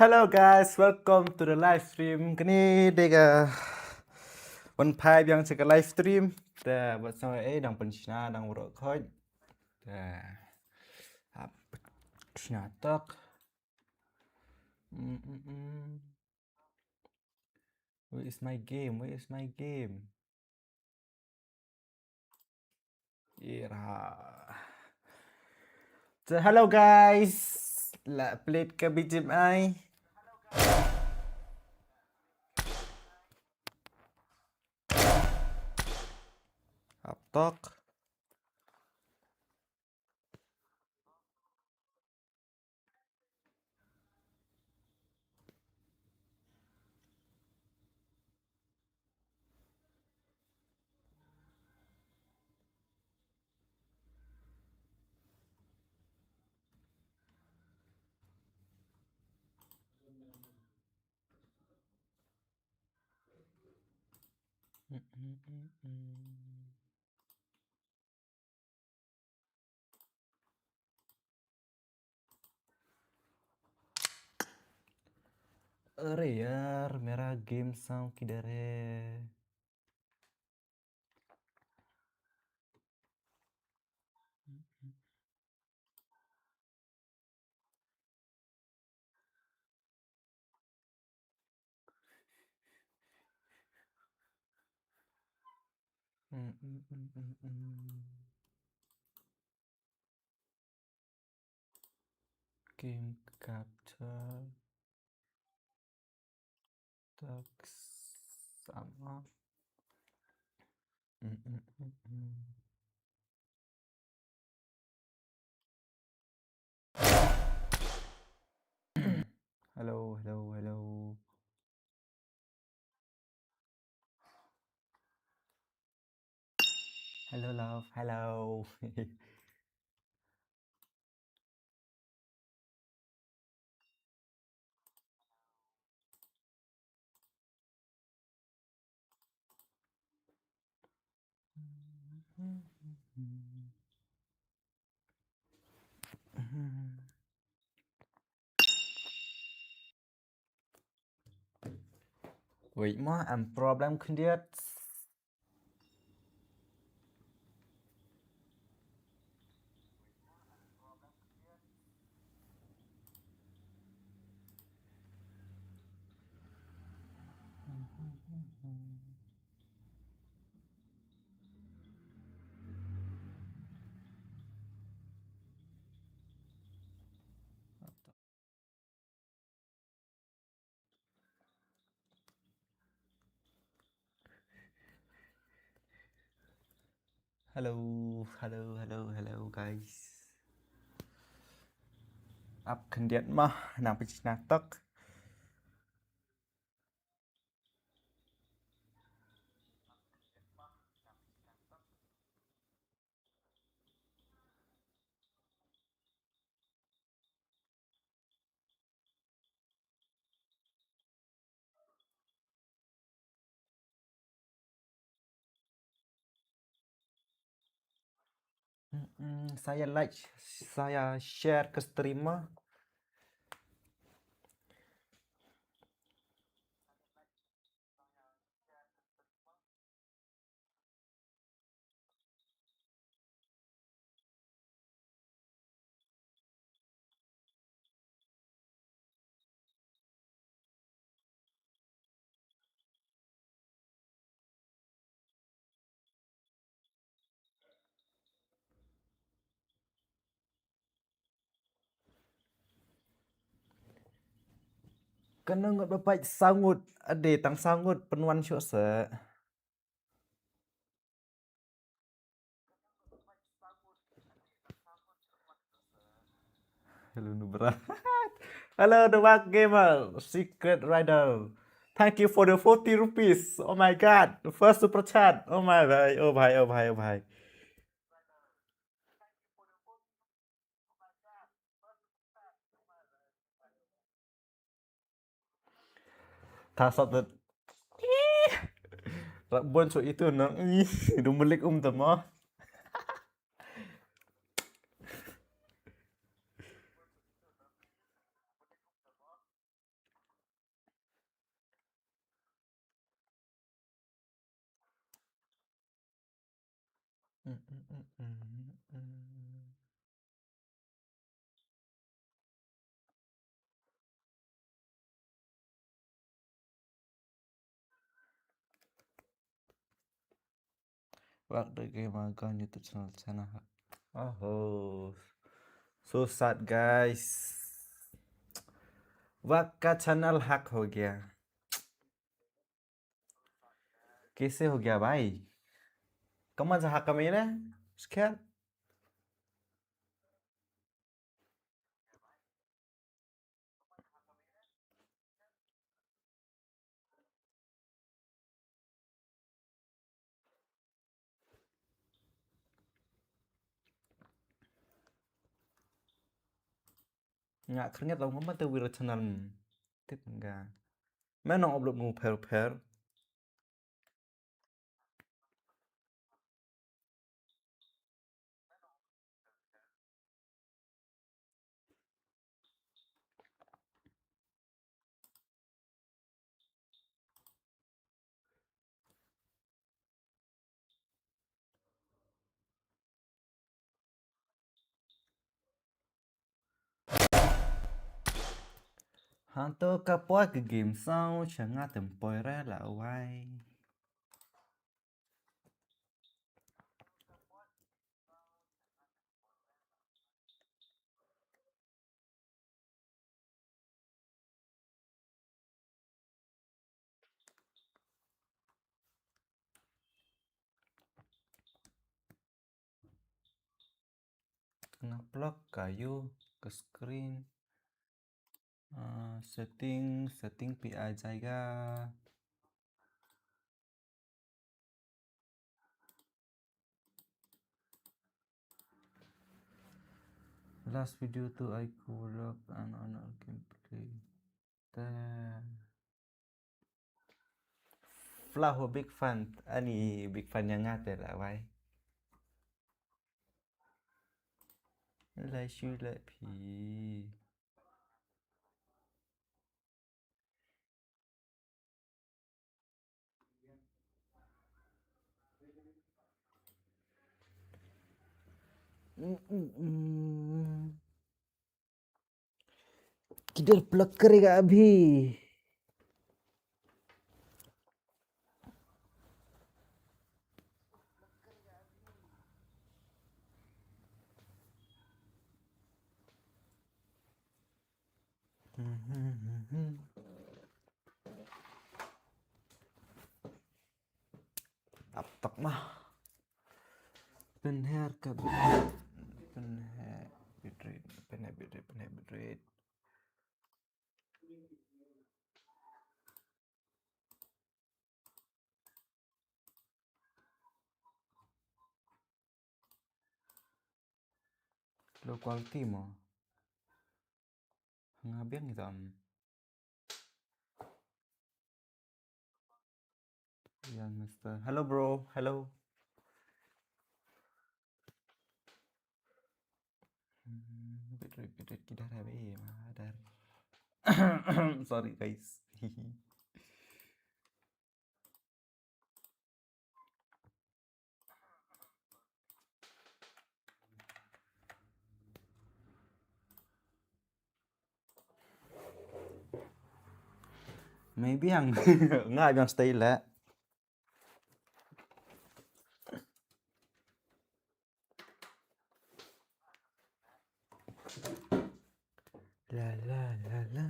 Hello guys, welcome to the live stream. Cái này đây là one pipe yang sẽ cái live stream. Đã bật xong ấy đang bật china đang rồi khơi. Đã china tắc. Where is my game? Where is my game? Yeah. So hello guys. Là play cái BGMI. Tắc. अरे यार मेरा game sound किधर है? Game capture tak sama. Hello, hello, hello. Hello love, hello. Wait mà am problem không biết. Hello, hello, hello, hello guys. Up không biết mà nằm bên trên tắc. Saya like, saya share ke streamer. Kena ngot bapak sangut, ade tang sangut penuan syok se. Hello Nubra. Hello the Dark Gamer, Secret Rider. Thank you for the 40 rupees. Oh my god, the first super chat. Oh my bhai, oh bhai, oh bhai, oh bhai. Thasot the Rabon so itu nang dumelik temo. Waktu game magang YouTube channel sana. Oh, so sad guys. का channel hack हो गया. कैसे हो गया भाई? Kamu jahat kamera? Sekian. Nggak keringet tau ngomong tuh wira channel. Tip enggak. Mana upload mu per. Hantu kapoi ke game sau chẳng tempoi ra là wai. Ngeplok kayu ke screen. Setting PI jaga. Last video tuh I vlog anak-anak gameplay. Flahu big fan. Ani big fan yang ngate lah wai. Lai shu lai pi. किधर plug करेगा अभी? Laptop mah. Penher ke penher bitrate. Low quality mo. Ngabiang gitu am. Ya Mister. Hello bro. Hello. Bitrate kita ada madar. Sorry guys. Maybe yang nggak yang stay lah. La la la la.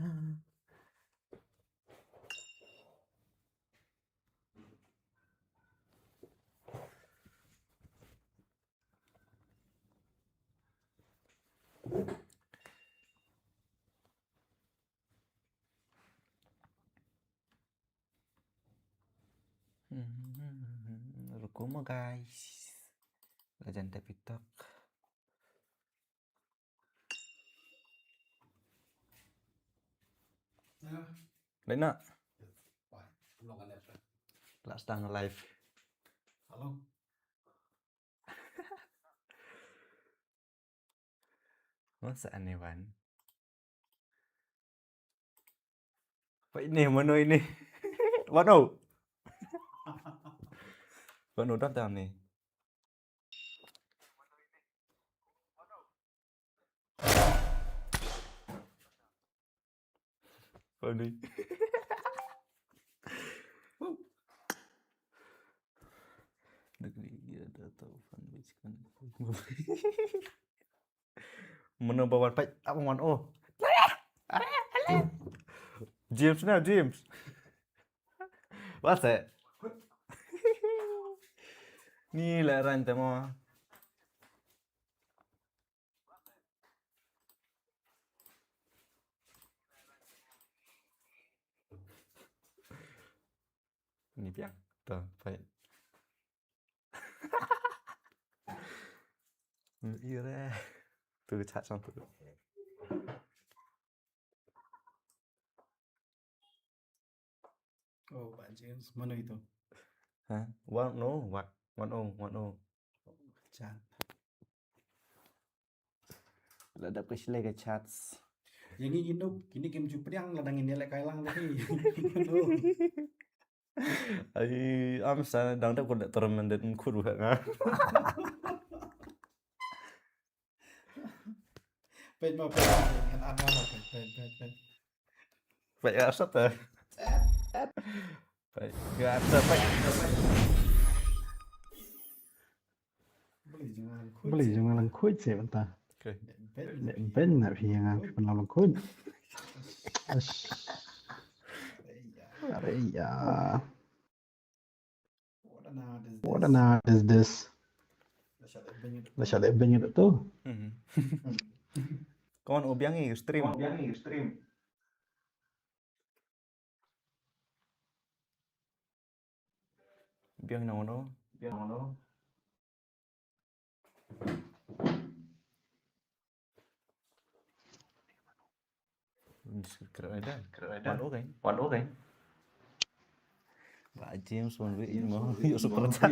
Rukumo guys. Legend TikTok. Đấy nè. Là stang live. Halo. Masa aneh Wan. Vậy nè mana ini? Wano. Wano datang nih. Funny. Number one fight up on 1-0. James now, James. What's that? Ni là ranh tao mà. Ni biang. Tuh, fight. Iya deh. Tuh chat xong tuh. Oh, Pak James, mana itu? Hah? 1-0, what? 1-0, 1-0. Chat. Ladap ke sila ke chats. Yang ini Indo, kini game Jupiang ladangin dia lek kailang lagi. Ai am sana dang dak ko dak tournament den ku ru nga. Pen mà pen ăn ngon rồi pen. Vậy là sắp rồi. Vậy gạt ra vậy. Beli jangan langkut sih bentar. Okay. Ben nak yang pernah langkut. Iya. What on earth is this? Lah syalek banyak tu. Con ubiang i stream. Biang nào nó. Keren ada. One okay. Pak James one week ini mau yuk super chat.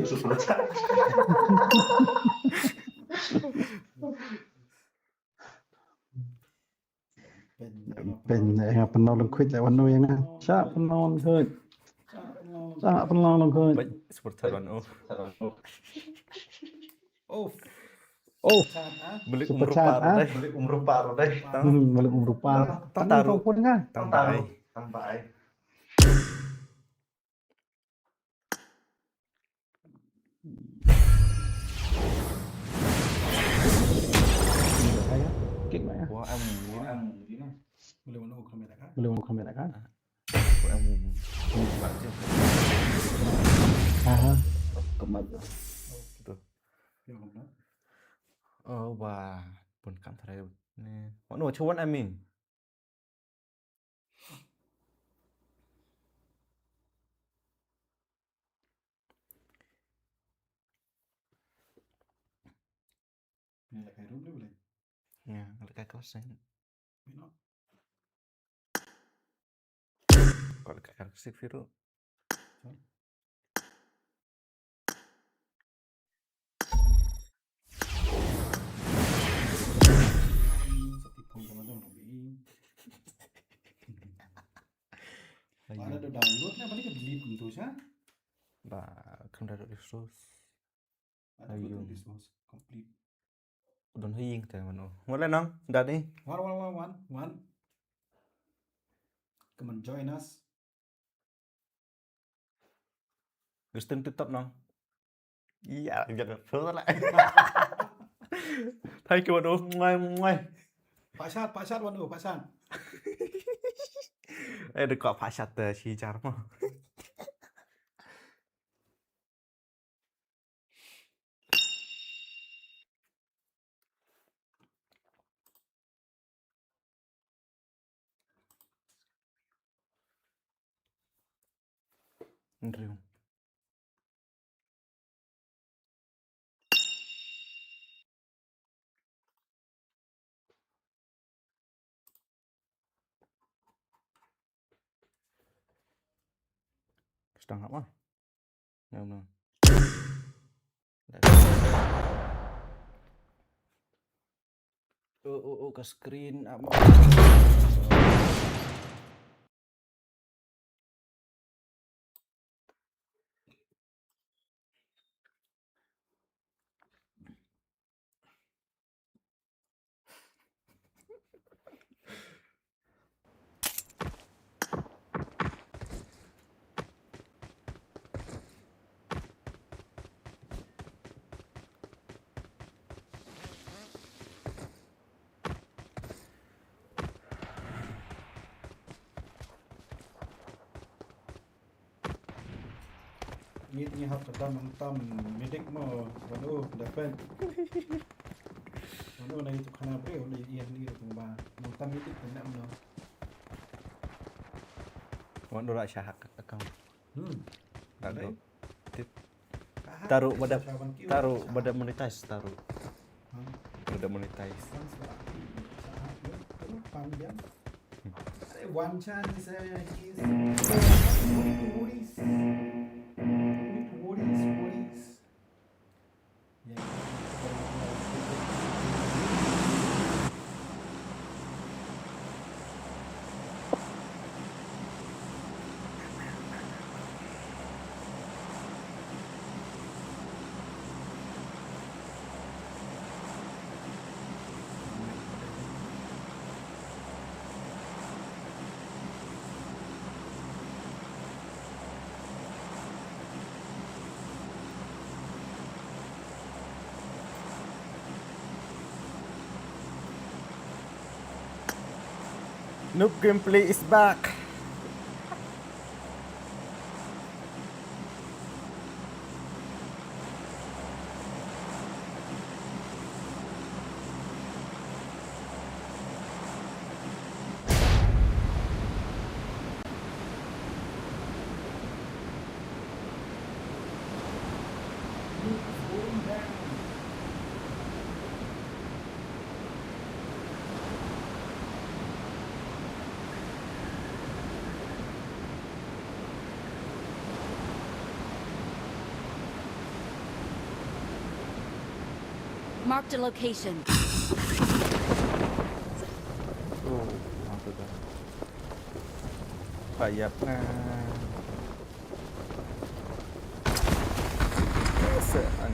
เป็นyang pernah langkutแต่วันนู้นยังไงชาpernah langkut. Chả pernah langkut. Baik super chat one oh. Oh. Beli Super chat ah. Beli umur paru deh. Beli umur paru. Taruh pun kan? Taruh. Kik mày á. Wah, em gini. Belum kamera kan? Wah, em baca. Kemana? Gitu. Oh, wah, pun kan terakhir. Nih, mana cuman Amin. Ya, kayak kelas ini. Kalau kayak arsip itu. Ada downloadnya apa nih ke delete gitu sih? Bah, kan ada resource. Ayun. This was complete. Udah hiing teh mana. Mulai nang, dah nih. One. Come on, join us. Kristen TikTok nang. Iya, jangan phớt lại. Thank you bạn ngoài. Pak Syat, waduh, Pak Syat. Được gọi Pak Syat chi chả đúng không? Rượu. Setengah mah. Nah. Ke screen apa? Ni hot tam medic mo wano dapat wano na itu kana bre wano iyan ni itu ba nang tam medic na no Wano ra syahak account. Baik. Taruh pada monetize taruh. Pada monetize. Panjang. One chance is worries. Yeah. Noob gameplay is back. Marked a location. Oh, mantap dah. Payap nah. Sean.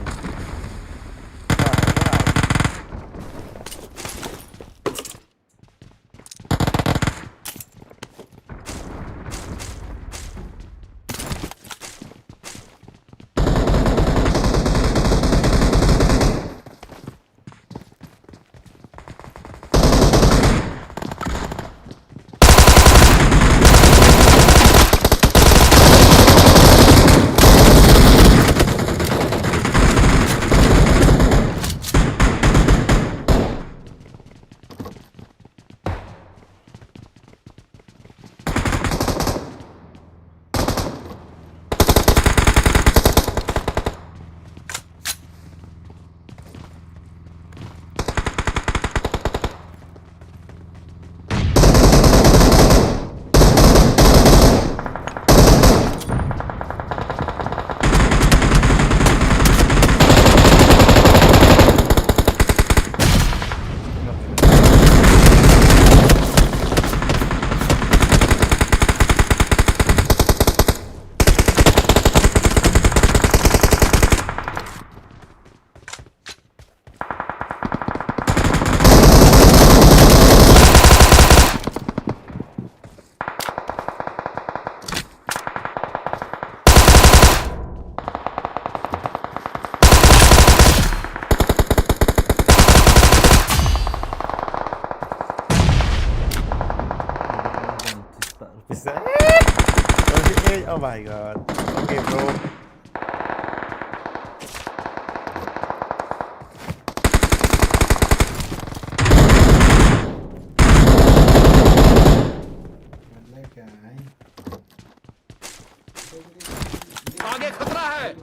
Bisa. Oh my god. Okay, bro. आगे खतरा है।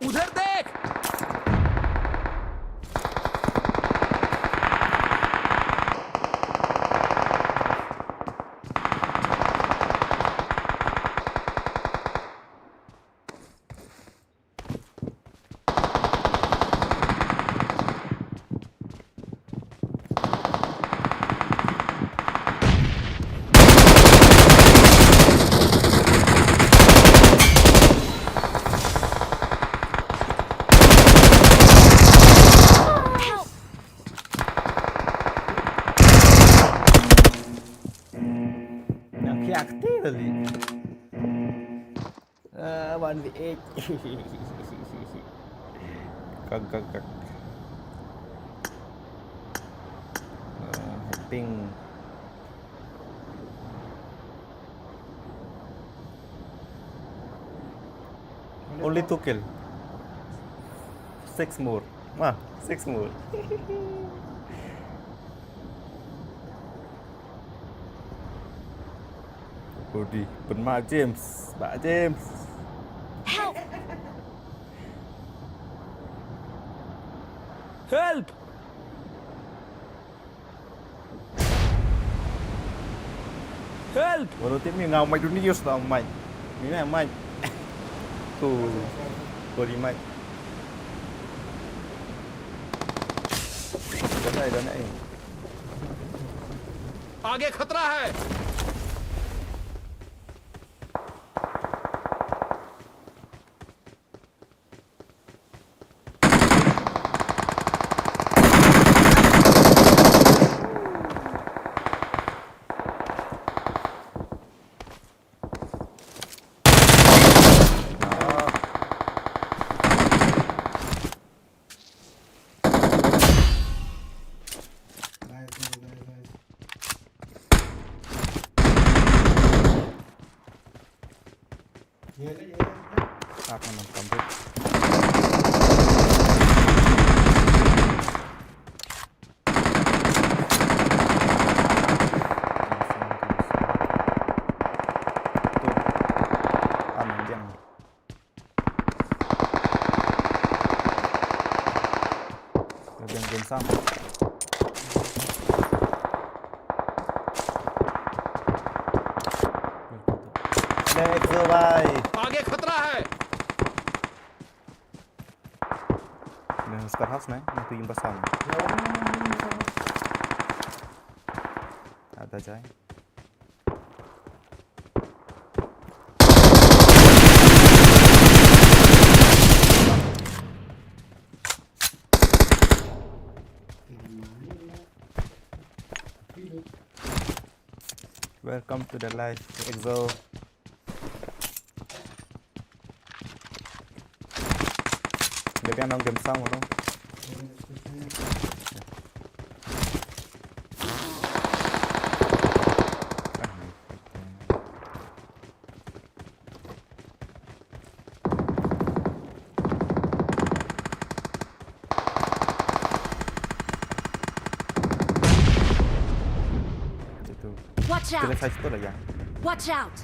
उधर देख। 1v8 Gak Ping only 2 kill 6 more 6 more Body Benmak James Mbak James Help! Help help baru tim ni ngau mai dunia sudah mai ni nak mai tu body mai dah naik आगे खतरा है apa nam complete Yang game sama Let's go bye आगे खतरा है Nah, Star House nih, itu yang pasang. Ada jay. Welcome to the live EXO. Để cái nông game xong rồi không? Watch Kira out! size itu lah ya. Watch out!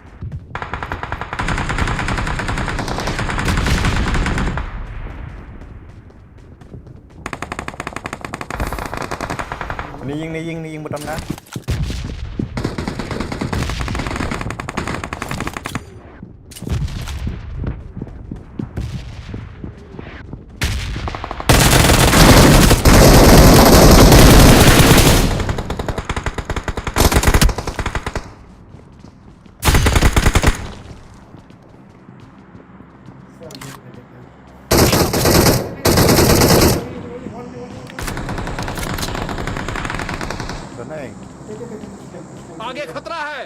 Niยิงบนนั้นนั่นเอง आगे खतरा है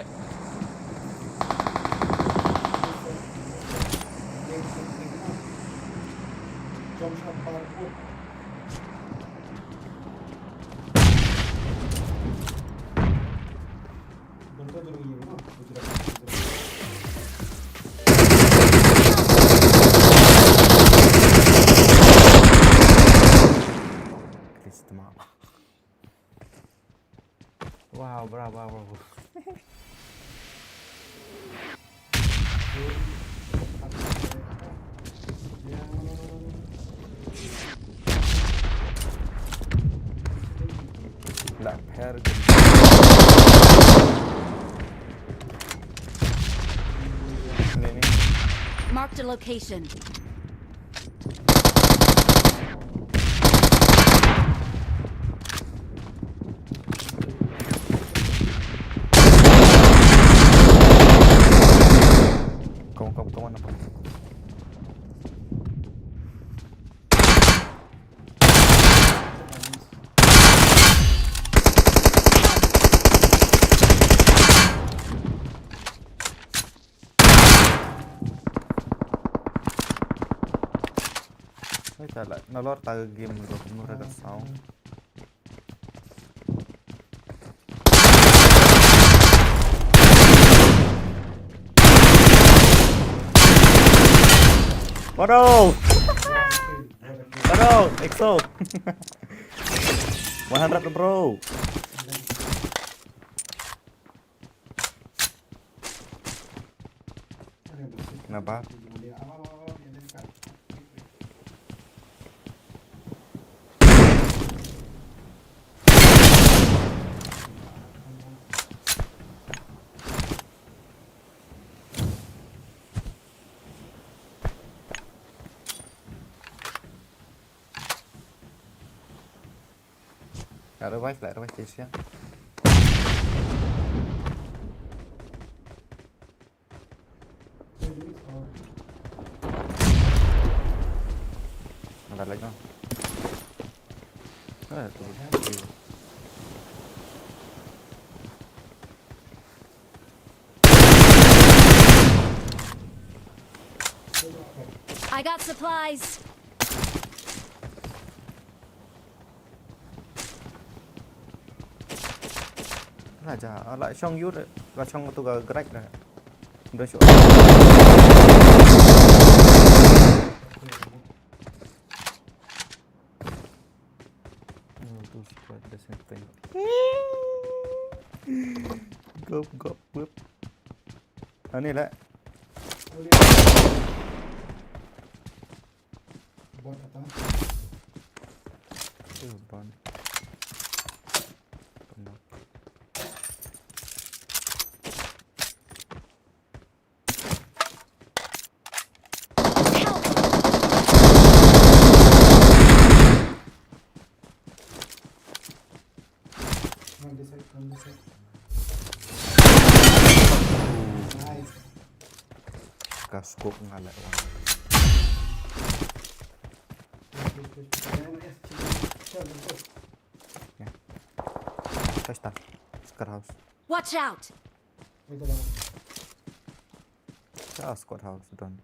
Wow, bravo. Black hair. Marked a location. Kau mana pak? Ôi trời lại nó lót tờ game rồi nó ra được 6. Waduh. Waduh, EXO. 100 bro. Kenapa? Lại revive tí xíu. Đặt lấy không? Đó là tụi I got supplies. là chả lại trong yút đấy, và trong tôi có crack này. Đưa chỗ. Gop. Ini lah. Bon. Kaskop ngalah orang. Ya. Start. Squad house. Watch out. Squad house done.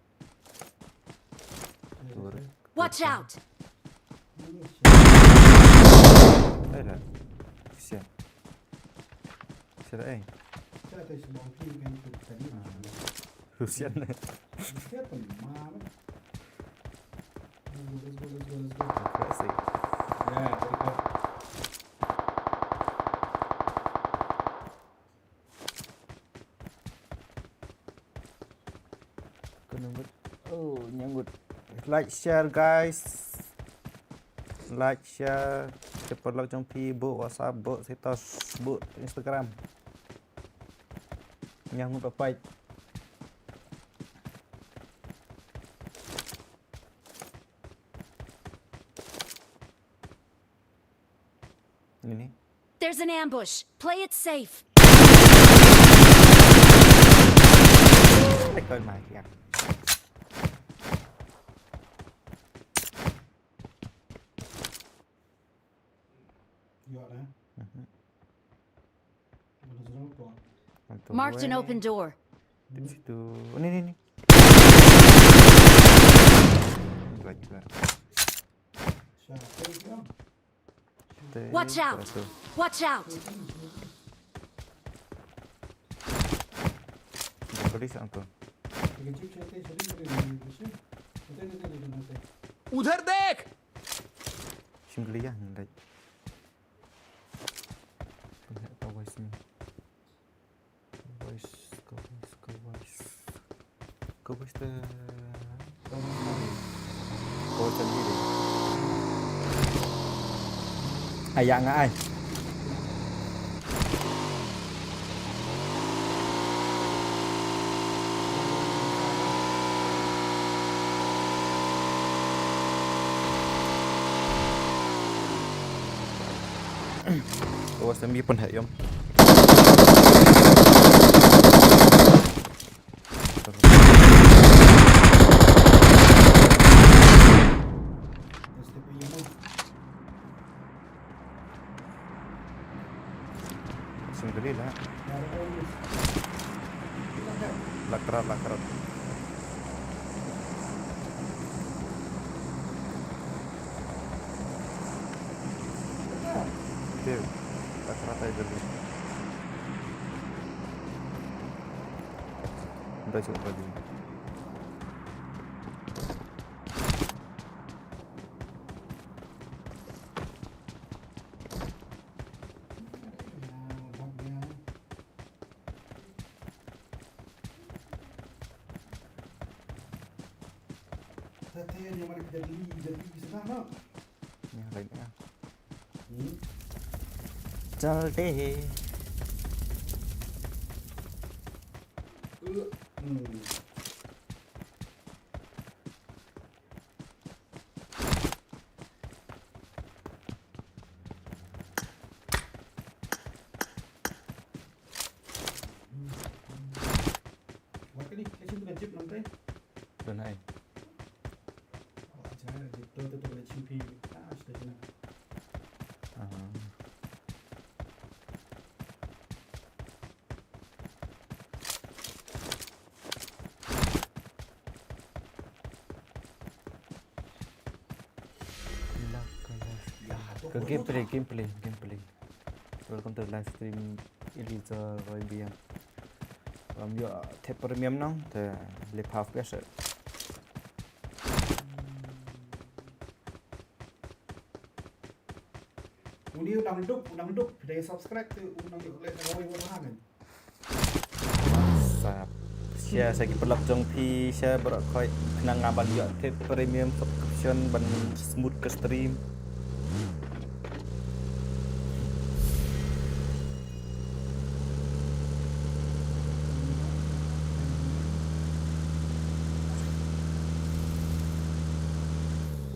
Watch out. Đây là xe. Xe đây. Rusian này. Like, share guys. Like, share. Cepat log trong Facebook, WhatsApp, bot, status, bot, Instagram. Nyambut apa? Ini. There's an ambush. Play it safe. Coi mày kìa. Marked an open door. Di situ. Ini. Watch out. Watch out. उधर देख। Simply ya, like. Go boys the. Go chân đi. Dạng ai? Ủa sẽ mi phân hệ không? Sendiri lah. Lakrat. Đôi chỗ vào gì. Tadi yang mana kita jadi sedang nak. Nghe lấy nữa. Chal đi. Buat ni, kasi tu chip nanti. Bên này. Saya tu boleh chip tak sudah sana. Ke gameplay. Welcome to live stream Elisa Roy BM. Yo thế premium nong thì live half best. Uni undang duk, dia subscribe tu undang duk like rawai warna kan. Sap. Share saya pelap jong pi share berkoi nang ngaban yo thế premium subscription ban smooth ke stream.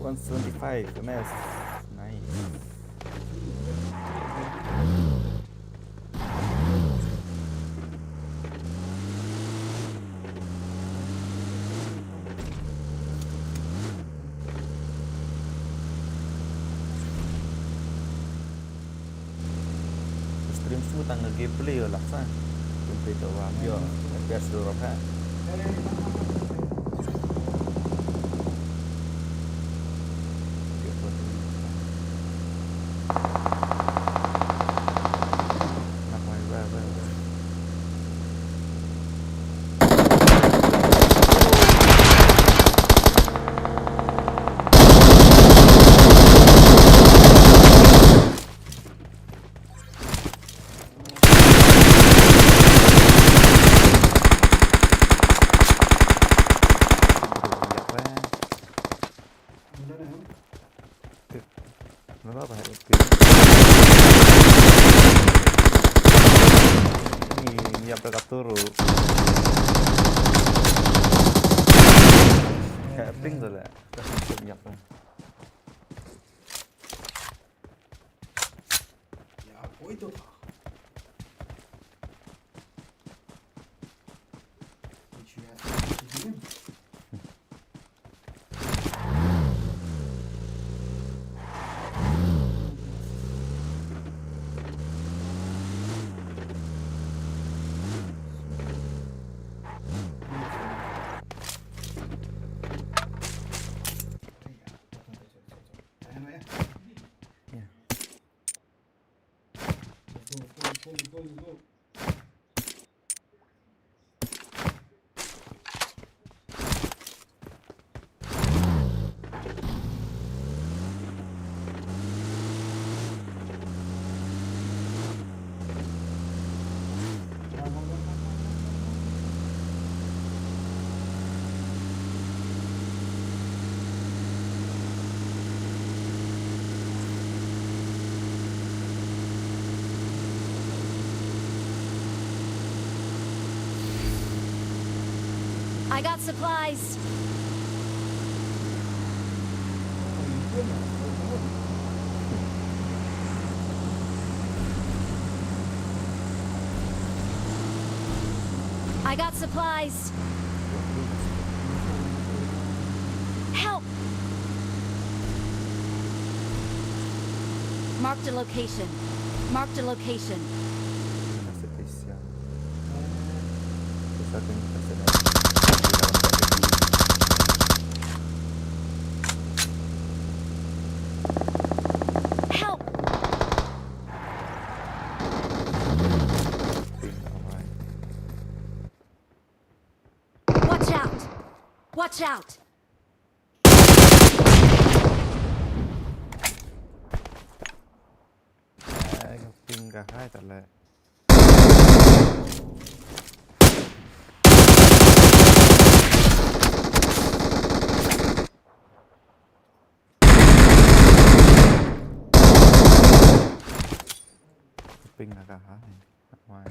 $175 MS. Nice. Stream semua tangga gameplay lah san. Gameplay tu wah dia biar seluruh kan. Apa hal itu? Ini apa katuru? Kayak ping tu lah. Siap lah. Ya, apa itu? Go. I got supplies. I got supplies. Help! Marked a location. Marked a location. Spesial. Help! Watch out! Ping cả hai thật lệ. Ping là cả hai ngoài.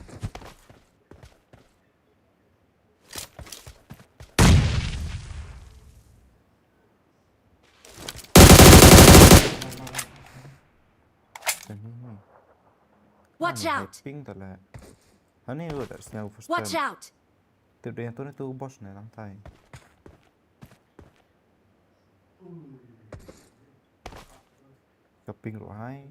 Watch out! Ping thật lệ. Hắn vừa đã snell first Watch time. out! Từ đây tôi nói tôi boss này lắm tay. Gặp ping rồi hai.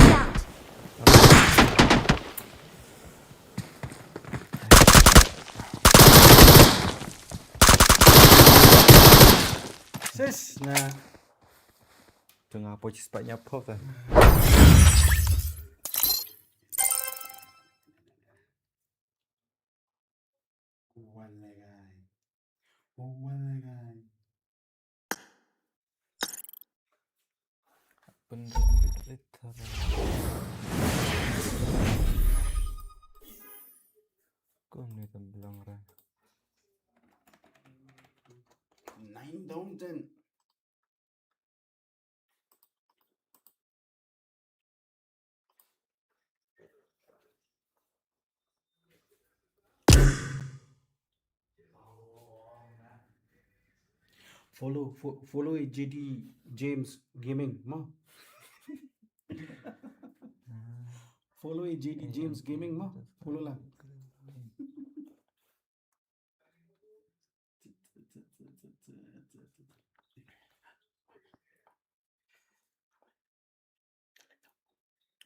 Watch out! Sis na. Tengah pocis banyak pop dah. Benda literal. Kau ni tembelang rai. 9,000. Follow JD James Gaming ma. Follow JD James Gaming ma. Follow lah.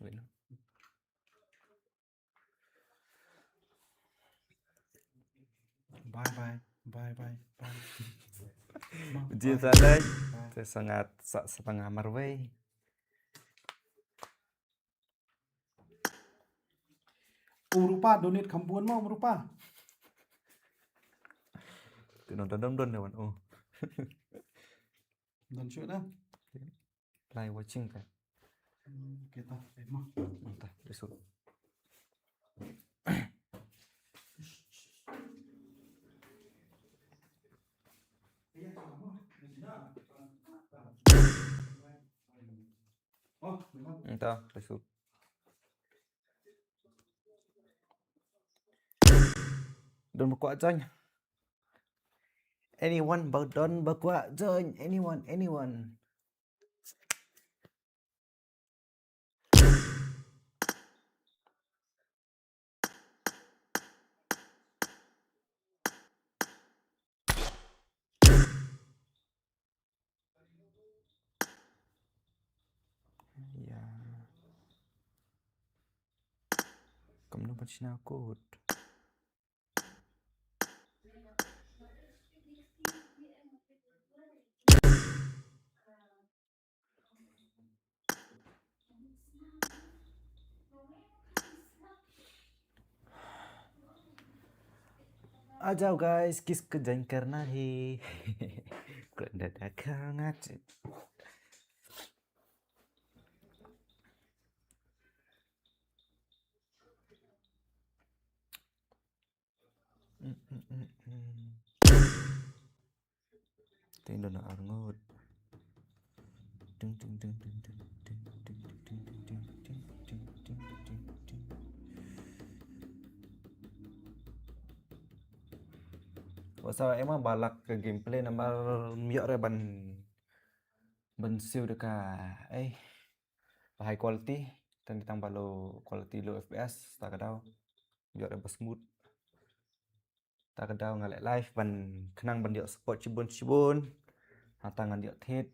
Wait no. Bye. Jin sadai. Saya sangat setengah marway. Rupa donate kampuan mau rupa. Tụi nó đâm đâm này oh. Dan shoot dah. Live watching kan. Kita mau. Entah, besok. Entah, besok. Don't berkuat join. Anyone don't berkuat join. Anyone. Ya. Kamu nak baca code. आ जाओ guys, किसको join करना है? Dadah Tên đó là ngot. Sao em balak ke gameplay nama miak re ban siêu được cả ấy high quality dan ditambah low quality low FPS tak kadau miak re smooth tak kadau ngalek live ban kenang ban dia support cibun tangan dia thiết.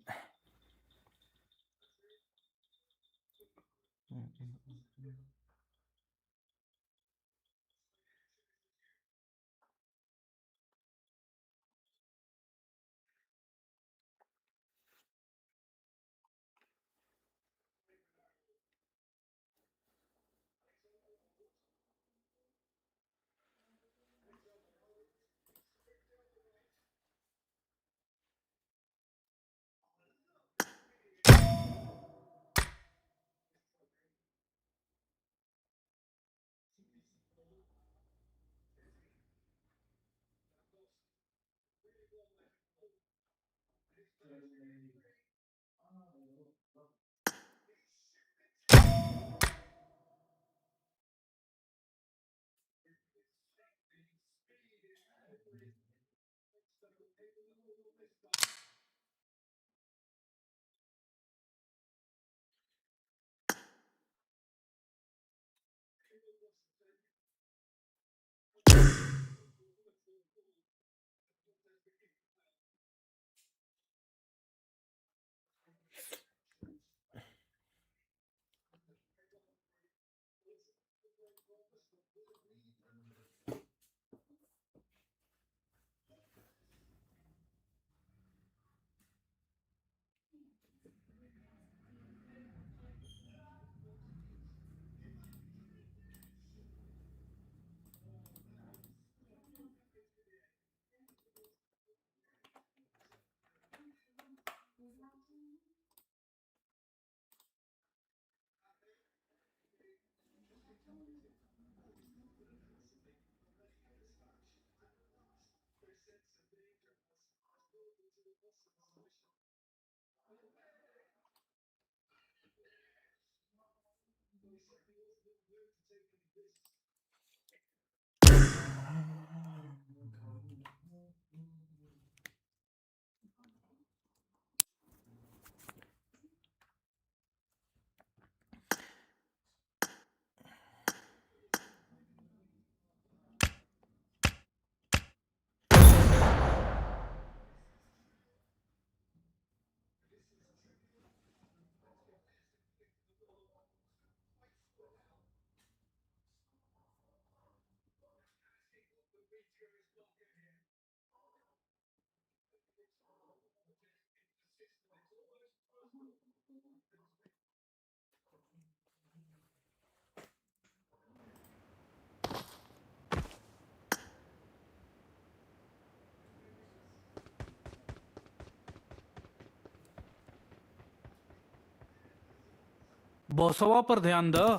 बॉसवा पर ध्यान the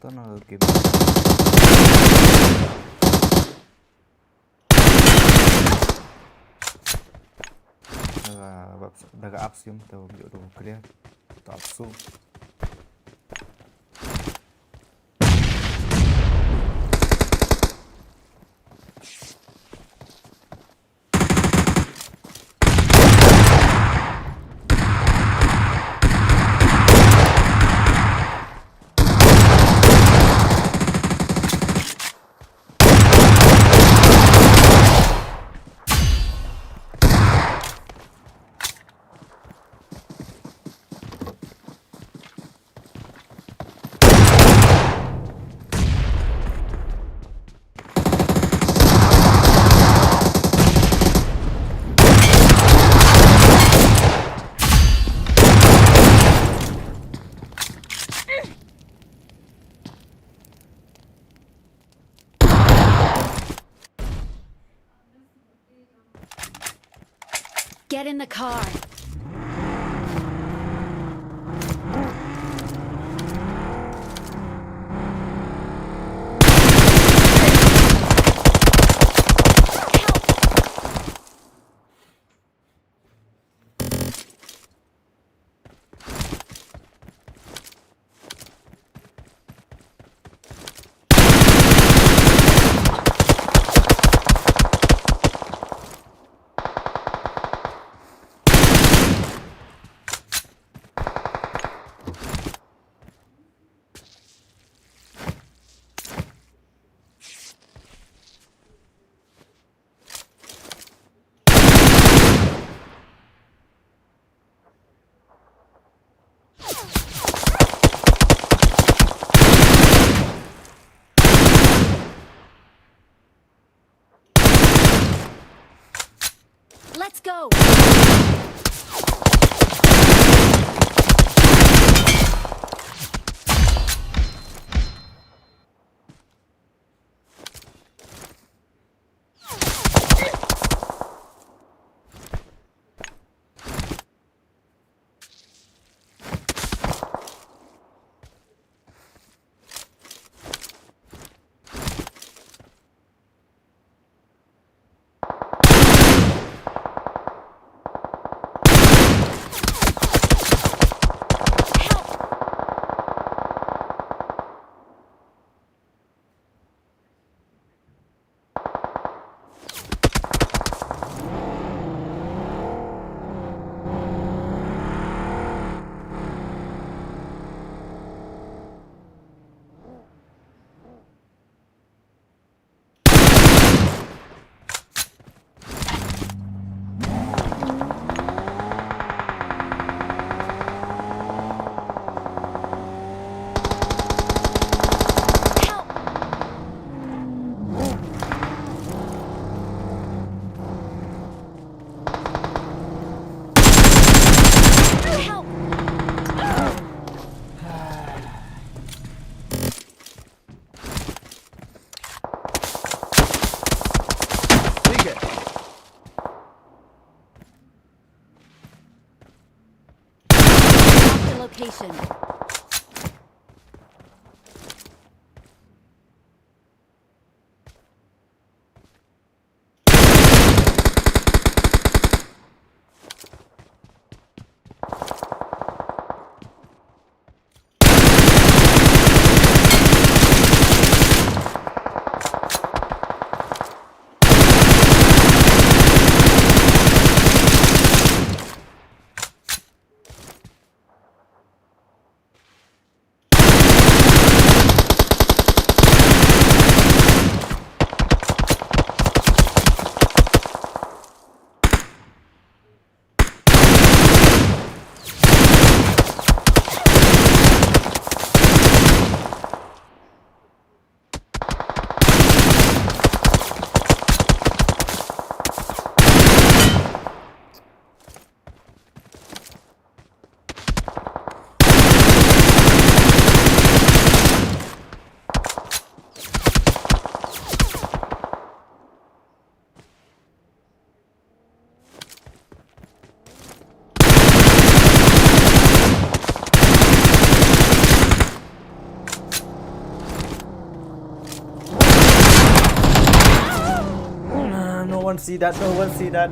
Itu no game. Daga absium to jodoh clear. To absu. Get in the car. Let's go. Location. No one see that. No one see that.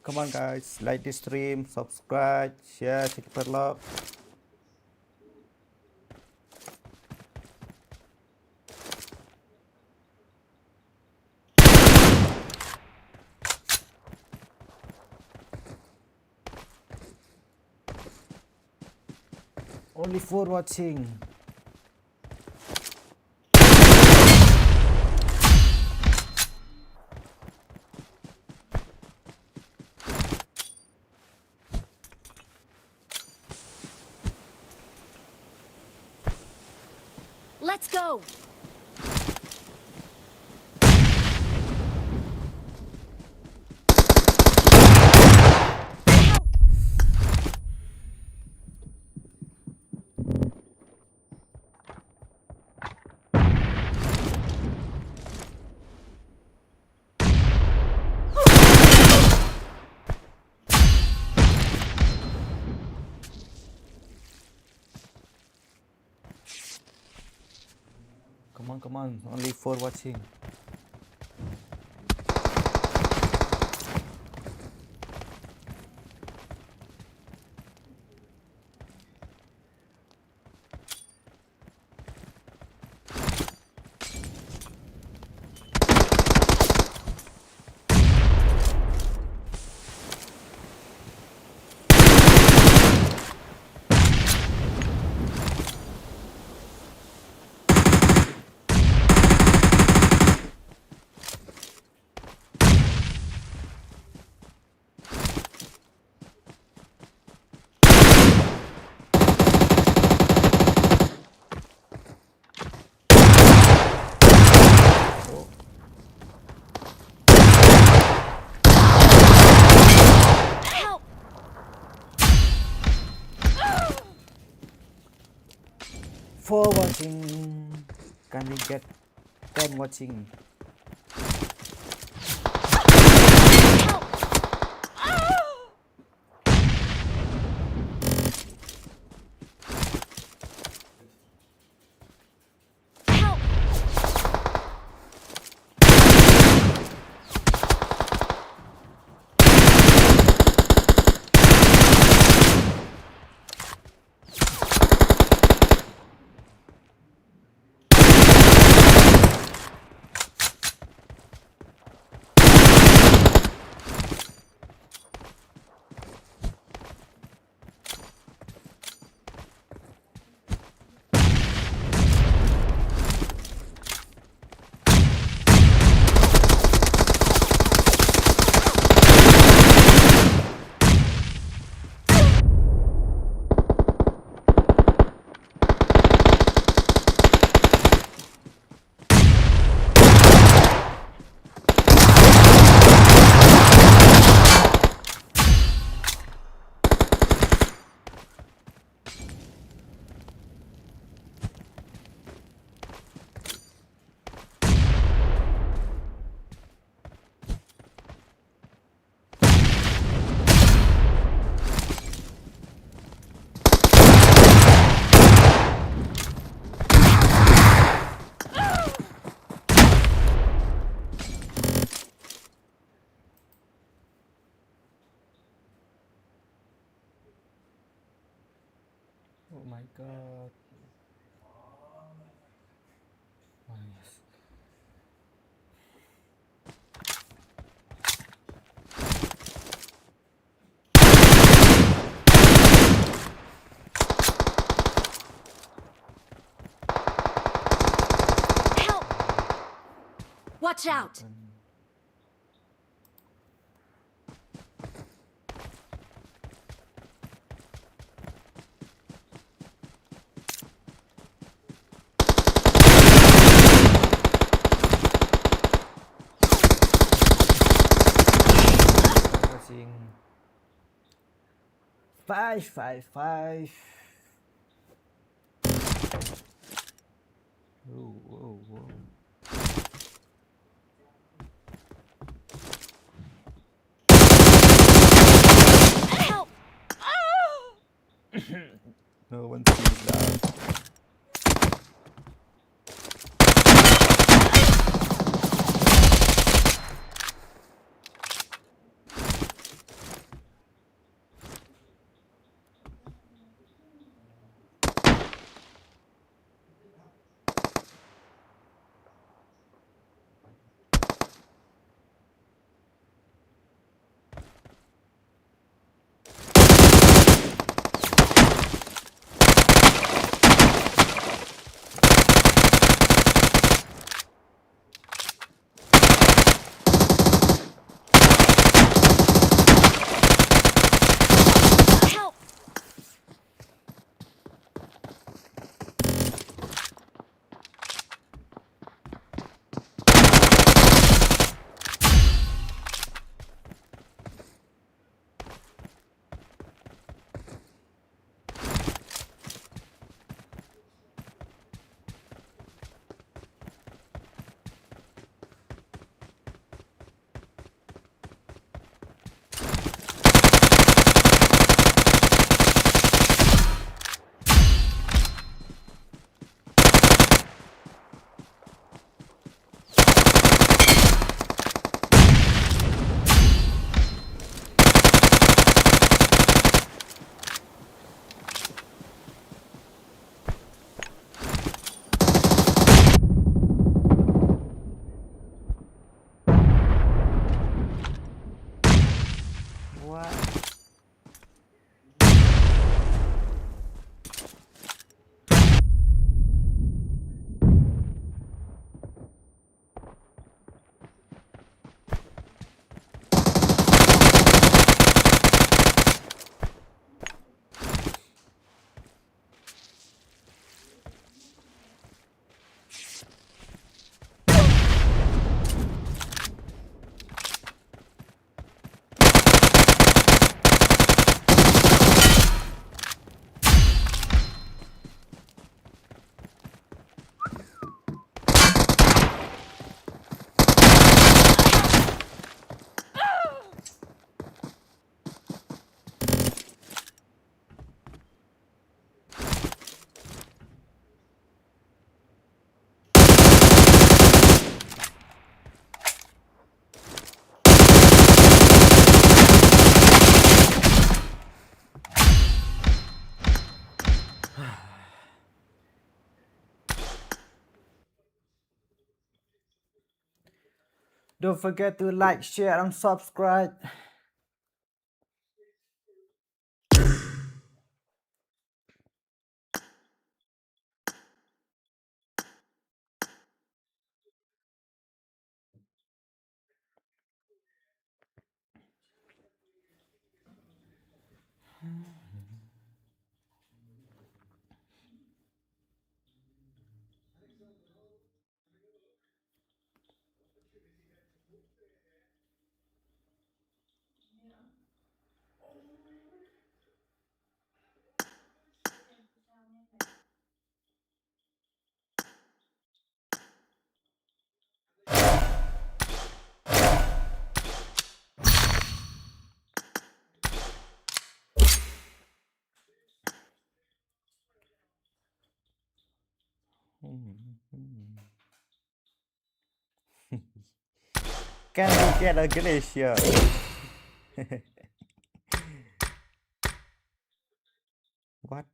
Come on, guys, like this stream, subscribe, share, take part love. Only 4 watching. Let's go. Come on, only 4 watching. Help! 4 watching. Can we get 10 watching? Help! Oh my god. Nice. Help! Watch out! Watching 555. Whoa. Help! No one sees that. Don't forget to like, share, and subscribe. Can we get a glacier? What?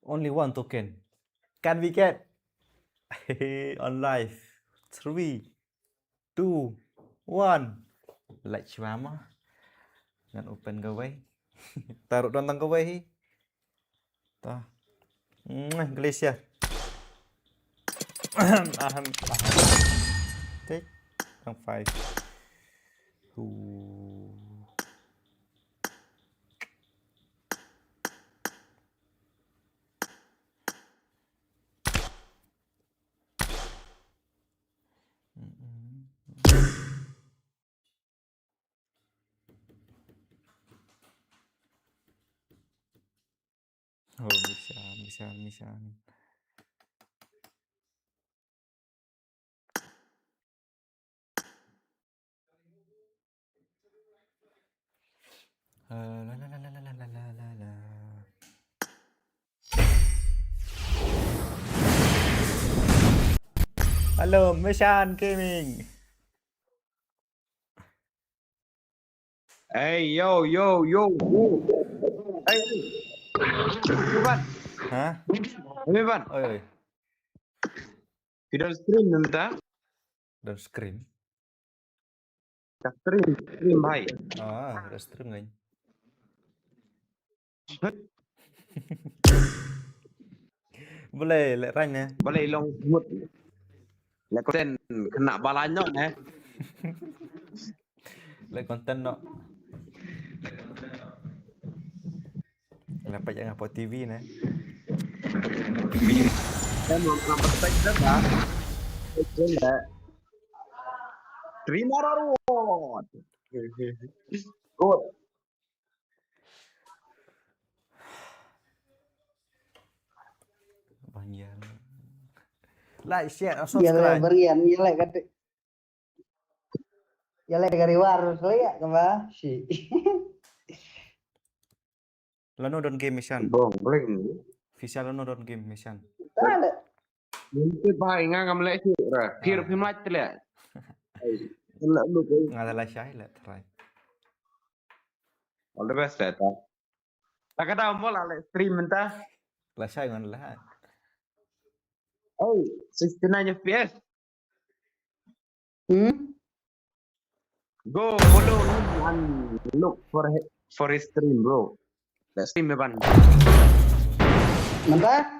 Only one token. Can we get on live? 3, 2, 1. Lại chám á. Ngan open giveaway. Taruh dalam giveaway. Tah. Glacier. Ahan. Take. Yang 5. Oh, Misan. La. Halo, Meban Gaming. Hey, yo. Hey, Meban. Hah? Meban. Oi. Tidak stream nanti. Dan scream. Stream, bhai. Udah stream ngay. Boleh, let run ya. Boleh long mood. Lah konten kena balanya eh. Let konten no. Dapat jangan upload TV nah. Saya mau nampak saja dah. Itulah. Terima reward. Good. Banyak. Like, share, and Iya subscribe. berian, iya kata. Ya dari war ya kembali si. Lano don game mission. Bong, boleh ni. Official lano don game mission. Tak ada. Mungkin bhai ngam lek sih. Phir phimlat le. Lah lu. Ngadalah syai lah try. All the best ta. Tak ada mau lah stream entah. Lah syai ngan lah. Oh, 69 FPS. Go follow him and look for his stream, bro. The stream Meban. Mentah?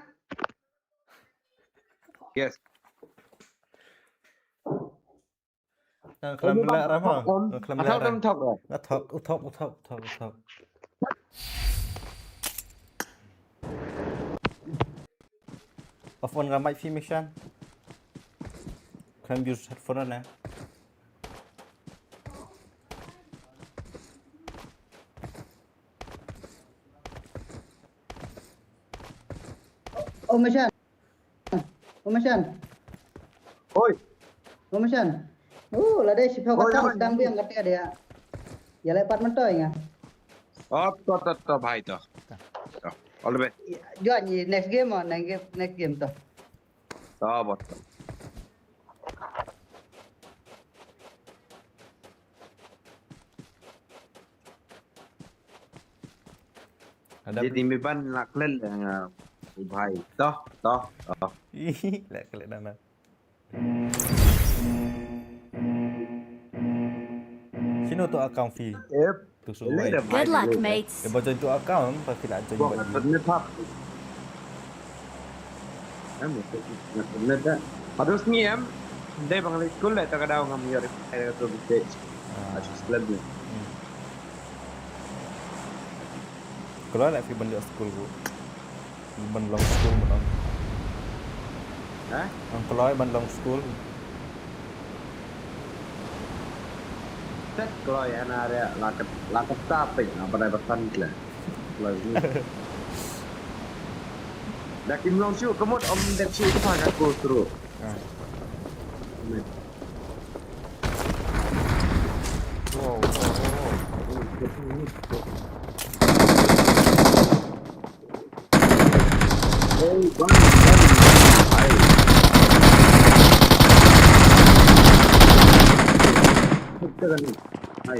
Yes. Kelam belak ramah. Kelam belak. Atau talk lah. Uthok. Off on ramai fi mission. Kelam use headphone na. Oh Masyan. Oi. Oh Masyan. Lah deh si phao kata sedang biang kata dia. Ya lepat mentoy nga. Oh, to bhai to. All the best. Jual ni next game tu. To bot. Ada Jadi Meban nak klen. भाई तो तो तो Ih, lek kelek dana. Sino tu account fee? Yep. Tu Lấy suruh được Good भाई luck, lấy được. mates. Dia baca tu account pasti nak join Gua buat nggak dia. pernah tap. Nggak pernah dah. Harus ngiem. Dia bang school lah, tak ada orang ngambil reply tu message. Asyik lagi. Kalau lek fee balik school ku. Ban long school betul. Hah? Ang kalau ban long school. Set kalau ya ada lakat tapik apa ada pesan lah. Kalau ini. Dah kim long siu, kemud om dek siu tu pakai aku terus. Wow, Hey, bang. Kita kan. Hai.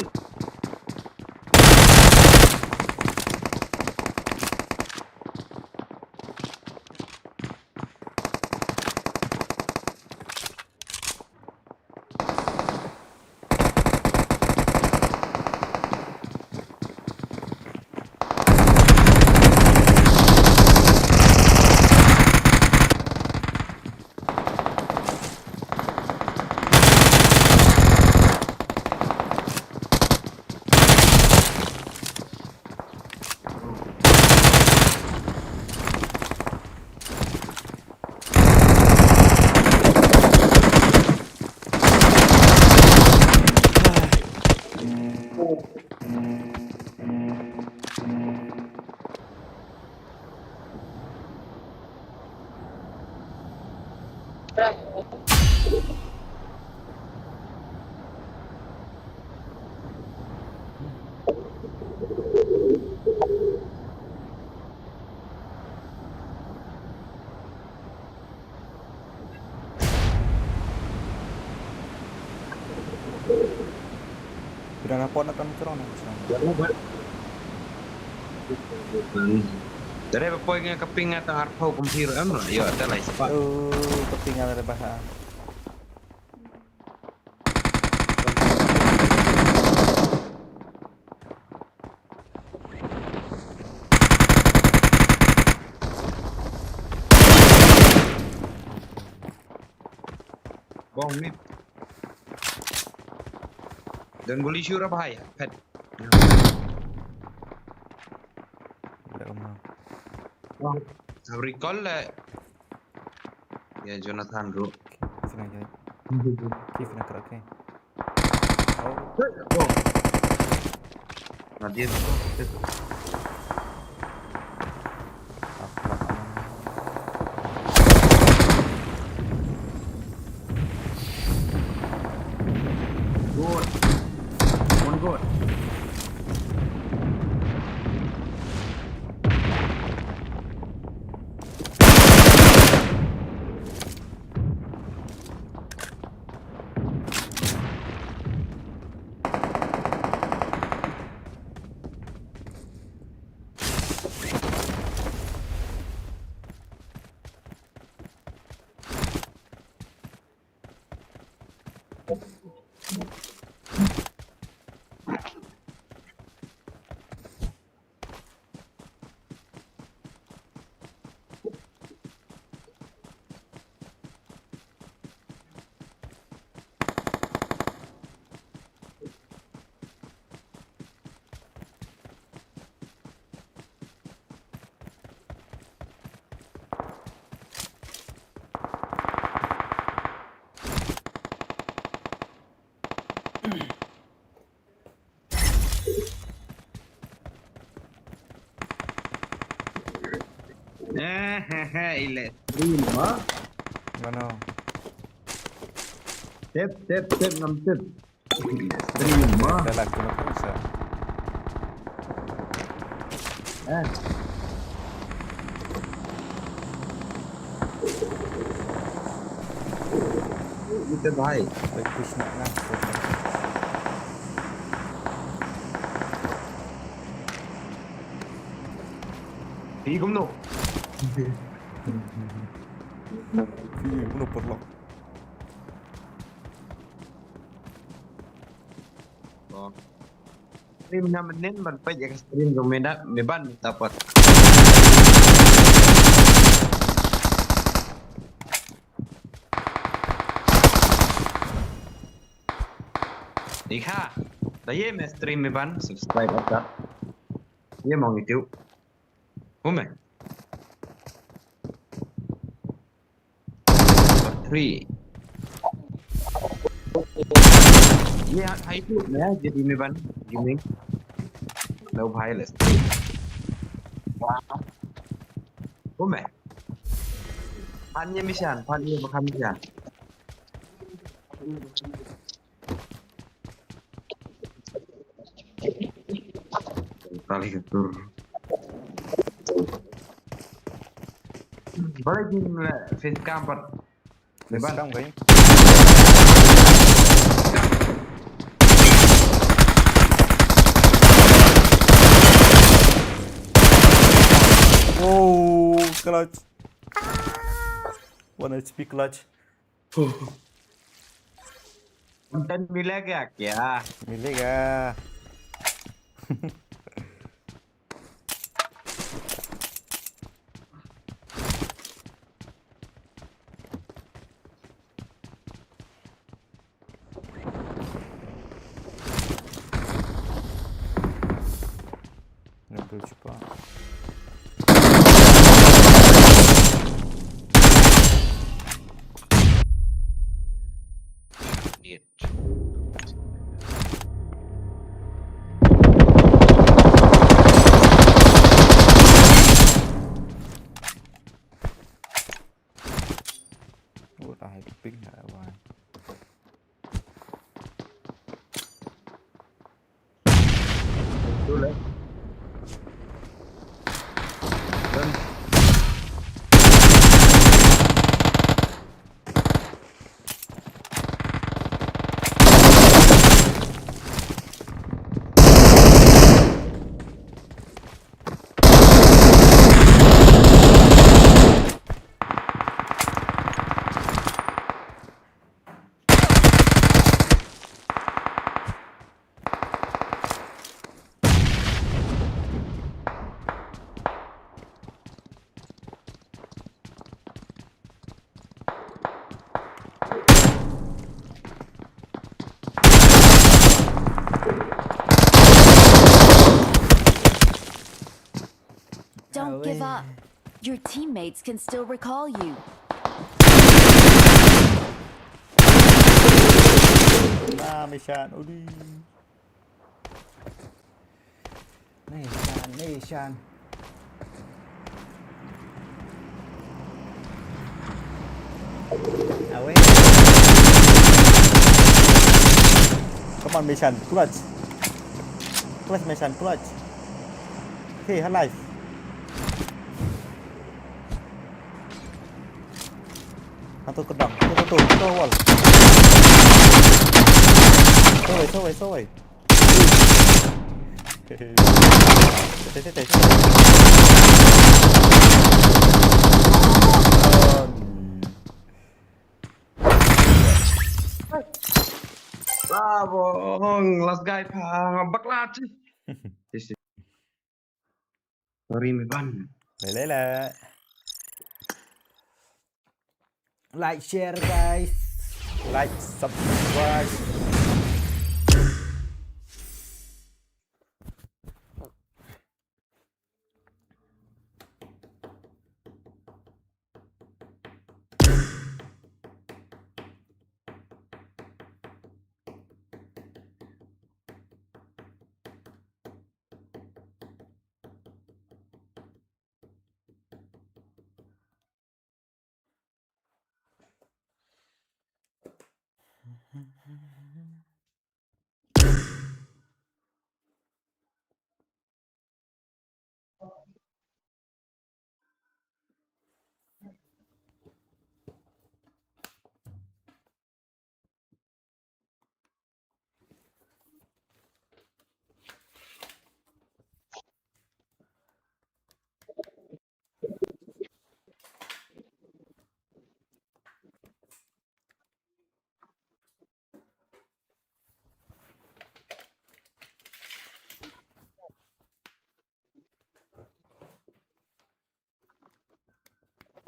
Sudah napot nak kami kerana sekarang. Dari apa yang keping atau harpau komputer lah, ya, ada lah sebab. Ketinggalan ada bahasa. Bom ni. Dan boleh syurah bahaya, pet. Tidak rumah. Recall lah. Ya Jonathan bro. Sini aja. Kif nak kerak ke? Oh, Oh. Nah dia tu. Good. One good. Ilet. Terima. mana? Tip, ngam tip. Terima. Dah laku nak bisa. Kita baik. Baik push nak lah. Đi cũng nổ. Iya, penuh perlok. Oh. Stream namenin berapa ya stream Meban dapat. Ika, dah me stream Meban subscribe aja. Ye mau itu. Ume. 3. Ye hai itu ya jadi Meban gaming. Đâu phải là stream. Ume. Pannya misan, pannya makan misan. Kali ketur. Boleh jin face cam pat. Meban. Sekarang kayaknya. Oh, clutch. 1 HP clutch. Content मिलेगा क्या? Milega. Ngambil cepat. Нет. Oh, tahay ping na ba. Betul lah. Dan Don't give up. Your teammates can still recall you. Nah, Mesan. Udi. Mesan. Awe. Come on, Mesan. Clutch. Clutch, Mesan. Clutch. Okay, high life. Satu kedang. Tuh, wall. Sowai. Tete. bravo, last guy ngambek lagi. Sorry Meban. Lele. Like, share, guys. Like, subscribe.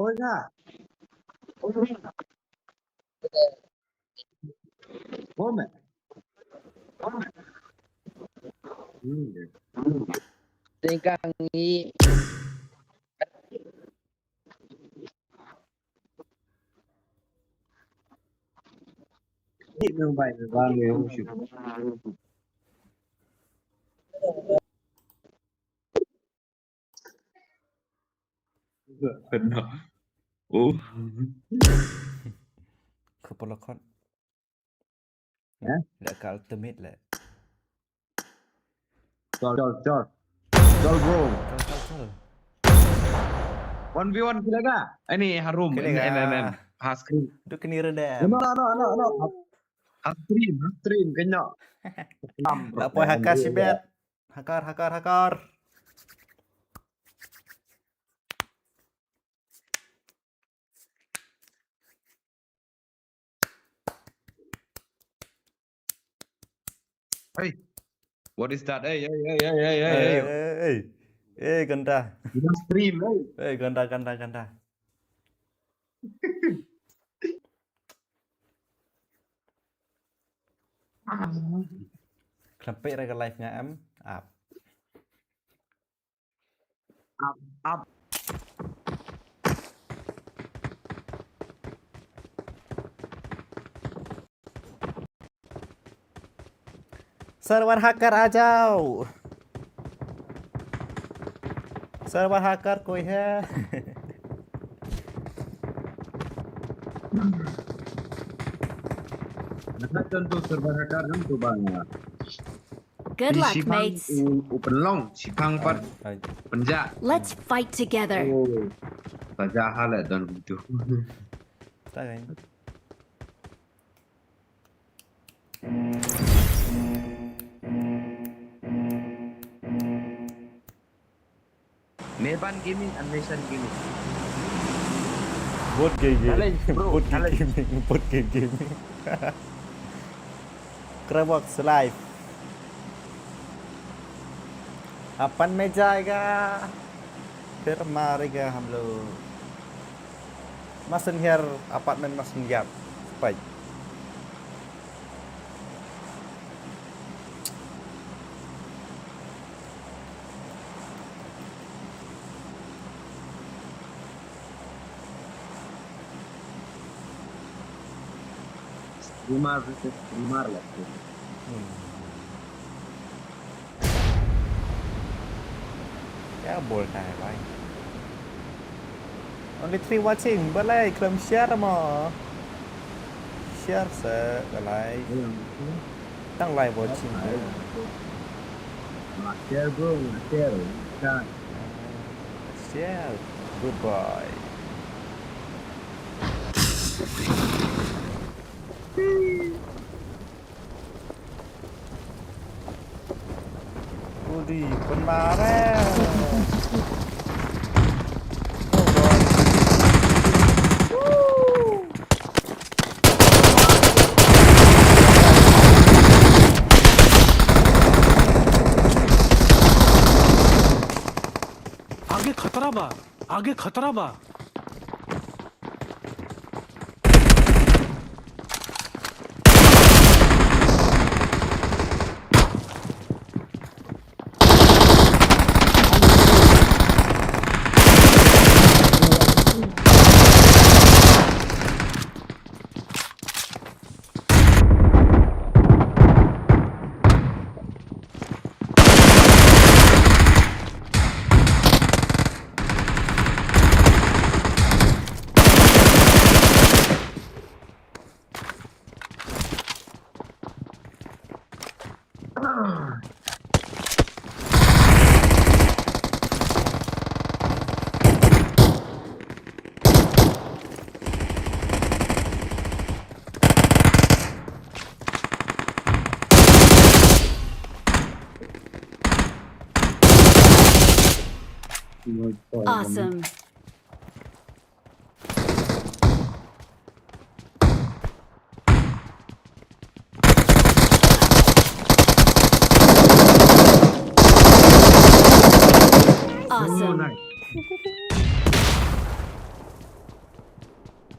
Ôi ra. Bố mẹ. Trên càng nghi Chị nương vậy rồi ba người không chịu. Phần nào. Ủa. Kepolokan. Hả? Đã cả ultimate lại. Chol. Chol bro. Chol. 1v1 kilaga. Ini harum. Kilaga. Has cream. Itu kini redam. No. Has cream kenya. Lapor hakar si bet. Hakar. Hey. What is that? Hey. Ganda. Kita stream, hey. Ganda. Sampai raga live-nya up. Up. Server hacker आ जाओ. Server hacker कोई है? Tentu server hacker kan tu bang. Good luck, mates. Open long, sipang pat penja. Let's fight together. Oh, saja hal dan itu. Tak kan? Meban gaming, Amazon gaming. Board game. Challenge, bro. Board game. Crabbox live. अपन में जाएगा फिर मारेगा हम लोग मसन here apartment मसन gap spike Rumah versus rumah lah. क्या बोलता है भाई only 3 watching boleh klaim share mo share se like tăng live watching Share bro, share. Kan. share good boy Udi kemarin आगे खतरा बा Awesome. Awesome.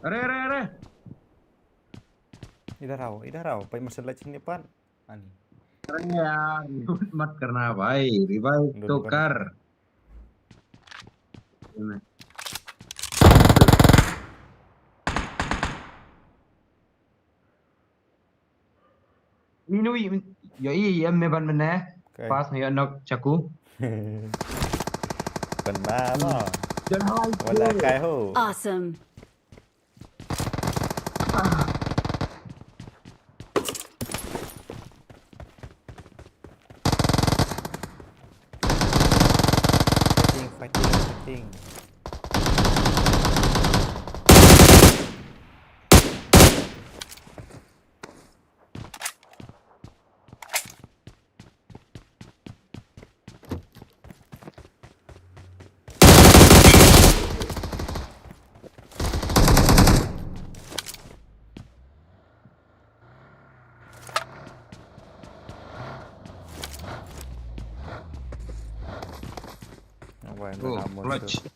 Are. Idah raw. Pai masalah sini pan. Ani. Are ya, ribut mat karena baik, revive Dun kan. tukar. Minui, yo iya Meban meneh. Okay. Pas nih nok caku. Benar mah. Jangan halai. Wala kai ho. Awesome. Fighting. Apa yang Oh, kamu clutch. tu?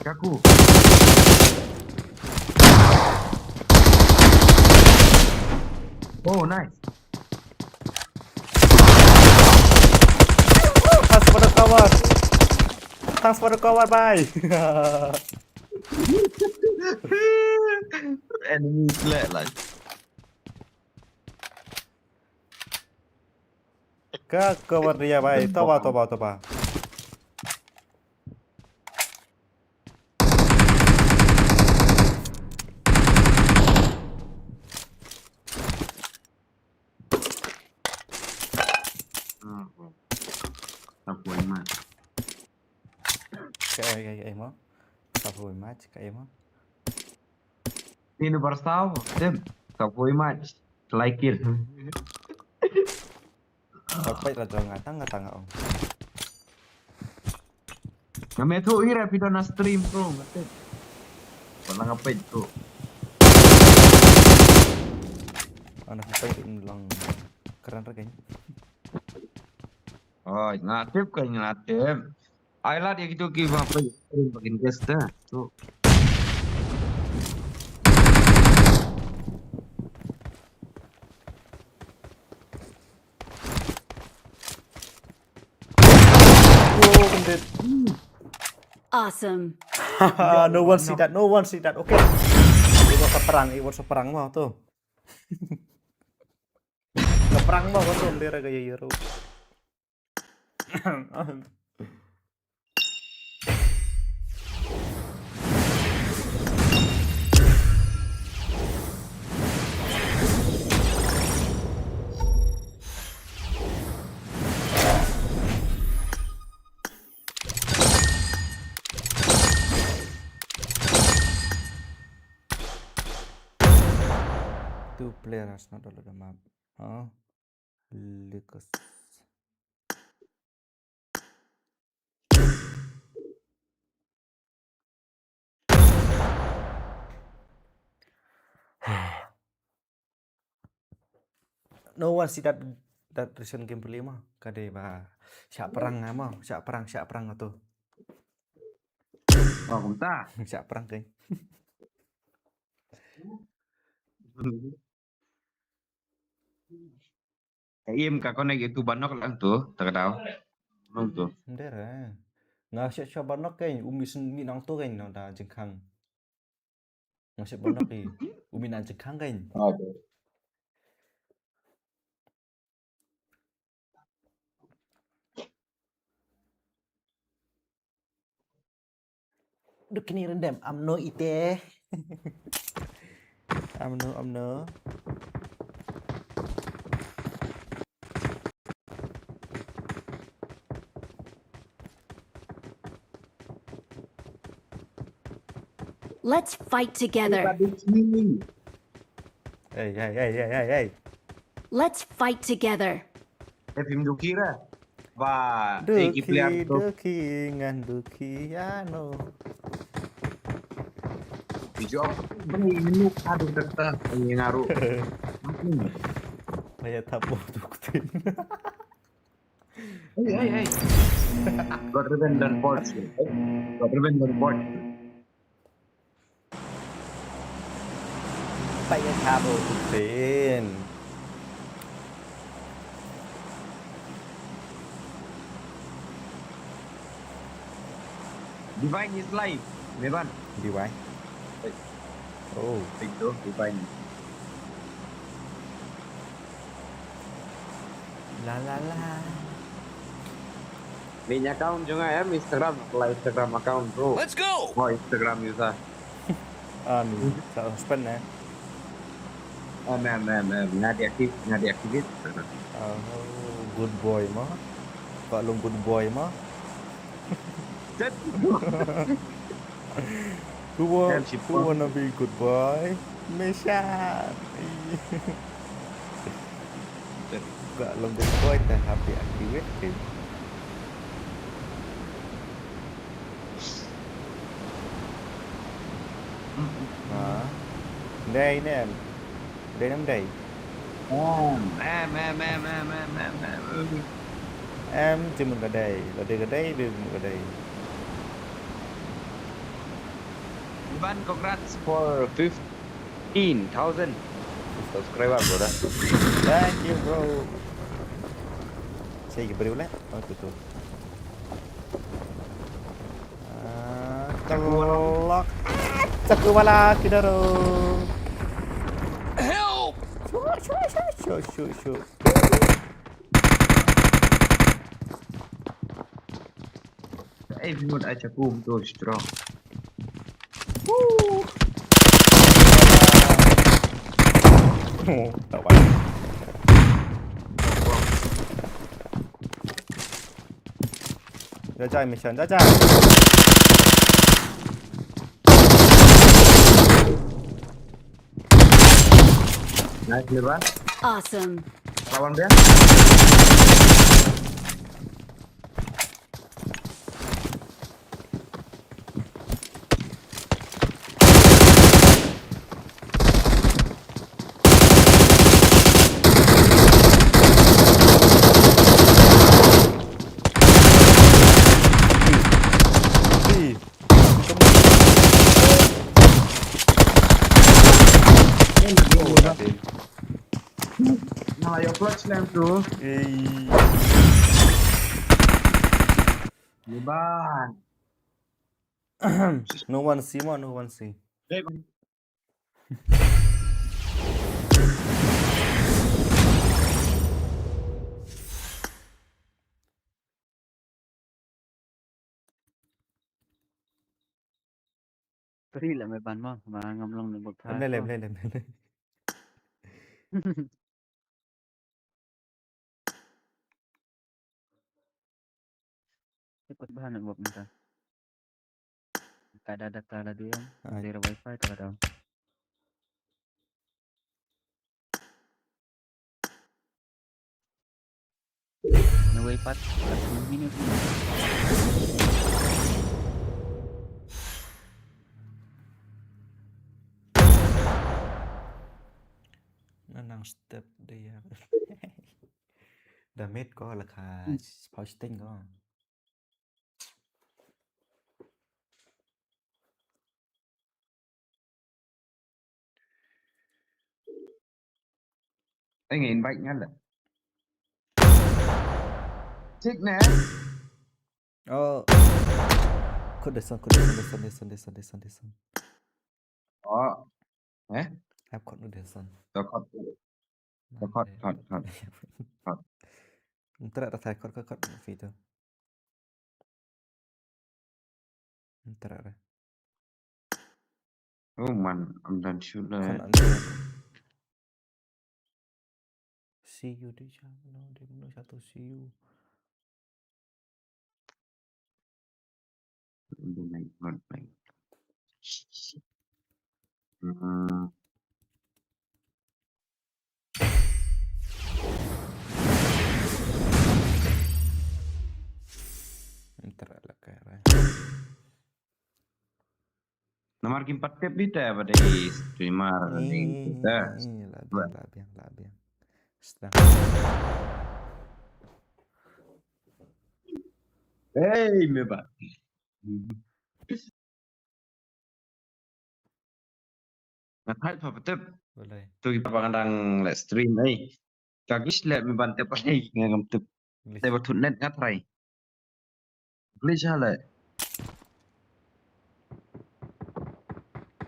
Caku. Oh, nice. Thanks for the cover, bye. Enemy flat lah. Ke cover dia, bye. Toba. Aku emak. Kayak mo. Saboy match kayak mo. Ini berstaw, dem. Kapoi match. Like it. Dapat lah dong ngatang om. Kami tu ira video na stream tu, ngate. Wala ngapain tu. Anak apa itu lang keren kayaknya. Oh, ngatip kan ngatip. Ayolah dia gitu ki apa stream bagian guest dah. Tu. Oh, kendit. Awesome. No one see that. Okay. It was perang mau tuh. Perang mau tuh lira kayak Euro. Two players not all of the map. Huh? Lucas. No one see that recent gameplay mah. Kade ba. Siap perang mah. Siap perang tuh. Oh, kumta. Siap perang kay. Im ka connect itu banok lang tu, takadaw. Nung tu. Ndera. Nga siya banok kay umis minang to kay no da jengkang. Nga siya banok kay uminan jengkang kay. Okay. Duk kini rendam amno ite. Amno. Let's fight together. Hey. Let's fight together. Film dukira. Ba, iki player tu. Duki ngan duki ano. Job ini aduh tetap ini ngaruh. Kaya tapo tukutin. Hey. Got revenge on Portugal. Got revenge on Portugal. Saya tahu Upin. Divine is live. Meban. Divine. Oh, Itu Divine. la la la. Punya account juga ya, Instagram. Apply Instagram account, bro. Let's go. Oh, Instagram user. Nih, saya suspend ya. Oh, nggak diaktifin. Oh, good boy mah. Kalau good boy mah. Set. Who wanna be good boy? Mesan. Kalau good boy teh happy activate. Hả? Đây nè. Đây nắm đây. Em chỉ mình ở đây, là đi ở đây, đừng ở đây. Ivan, congrats for 15,000 subscriber, brother. Thank you, bro. Saya beri ulat. Oh, tutup. Telok. Cakuwala kidaro. Help! Shoot. Everyone aja boom tuh strong. Tak apa. Ra chạy mission, ra chạy. Nice, Meban. Awesome. Lawan dia. Nah, your clutch slam tuh. Meban. No one see mo, no one see. Free là mày bắn mà ngâm lòng được một tháng. Lên. Ikut bahan nak buat minta. Tak ada data lah dia. Zero wifi tak ada. May wifi. Minit. Năng step đây. Damage có là khá posting có. Anh nhìn bệnh nhá là. Thích nè. Kod deson. App kod deson. Thọt. Ntar ada kod video. Ntar ada. Oh man, I'm done shoot Kon lah. See you di channel, dia satu see you. Ngon. Ntar ada kayak. Nomor 4 tip dito ya pada streamer kita. Labiang. Sedang. Hey, Meban. Nah, hai pa patep. Boleh. Tu kita pandang live stream ai. Kagis le Meban te pai ngam tep. Te Glitch. batut net ngatrai. Glitch hale.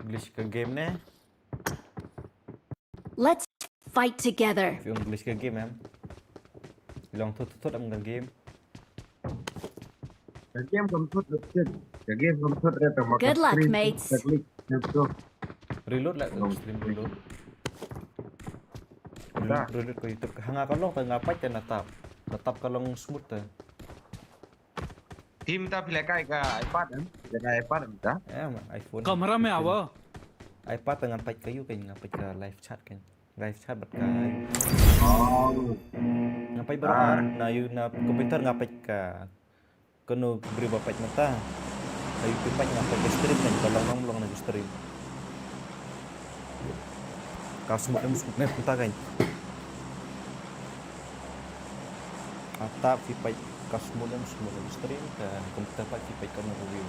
Glitch ke game ni. Let's fight together. If you glitch ke game em. Bilang thut am ke game. Cái game không xuất được chứ. Cái game không xuất ra từ một cái Good luck, screen. mates. Cái click được chưa? Reload lại Không. stream reload. Ta. Reload ke YouTube. Hanga kalong te ngapai te natap. Natap kalong smooth te. Team ta pilih cái iPad em. Cái iPad em ta. iPhone. कमरा में आवा iPad te ngapai kayu kan ngapai ke live chat kan. Live chat bat kai. Oh. Ngapai berar na you na komputer ngapai ka. Kono beri bapak mata. Na YouTube pa ngapai ke stream kan kalong long na stream. Kau smooth em mata kan. Atap vipai kau smooth em stream kan komputer pa vipai kono review.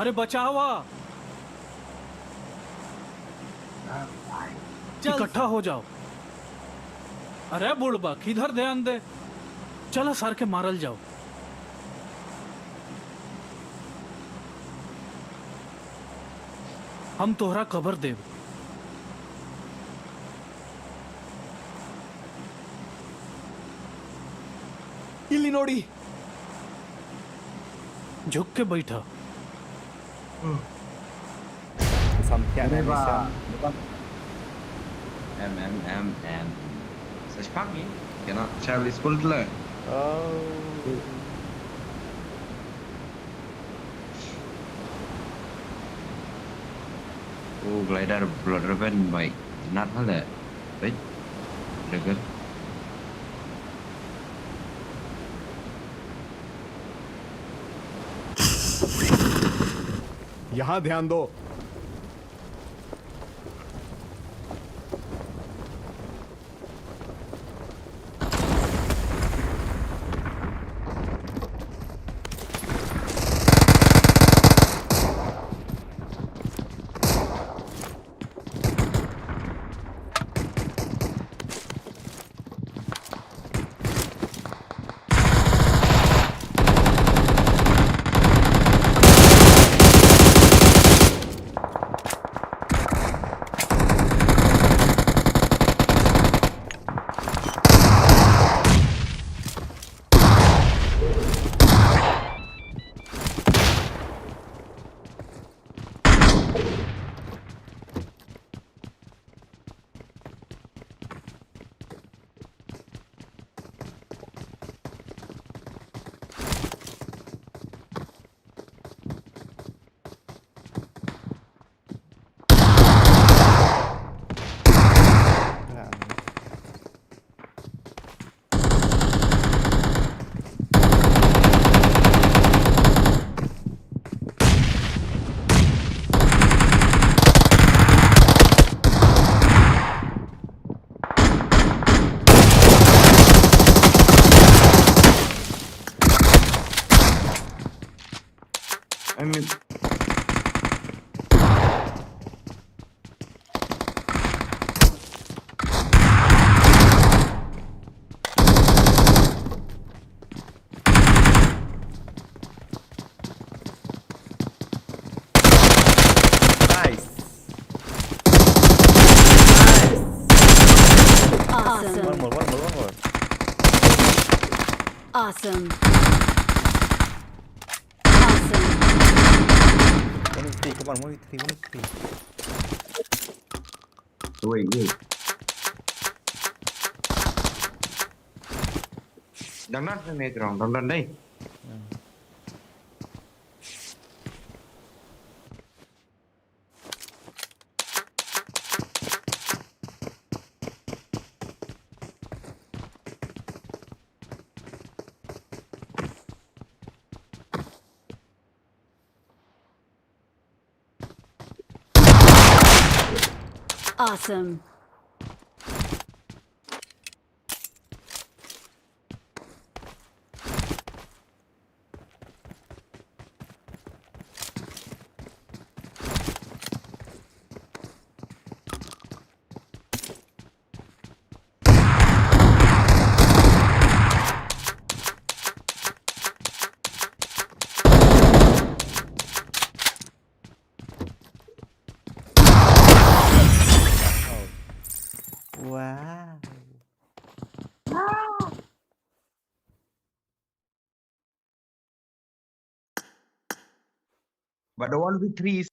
अरे बचावा इकट्ठा हो जाओ अरे बुड़बा किधर ध्यान दे चला sir के मारल जाओ हम तोहरा खबर देव इली नोड़ी झुक के बैठा Sampai Ini Indonesia. Pak. Em. Saya pagi. Kena Charlie School tu lah. Oh. Oh, glider blood ribbon baik. Not hal dah. Baik. Dekat. यहाँ ध्यान दो Em Nice. Awesome. One more. Awesome. Awesome. 150, come on, 150. Wait. Đang nát cái này tròn trong đây. Awesome. But the 1v3 is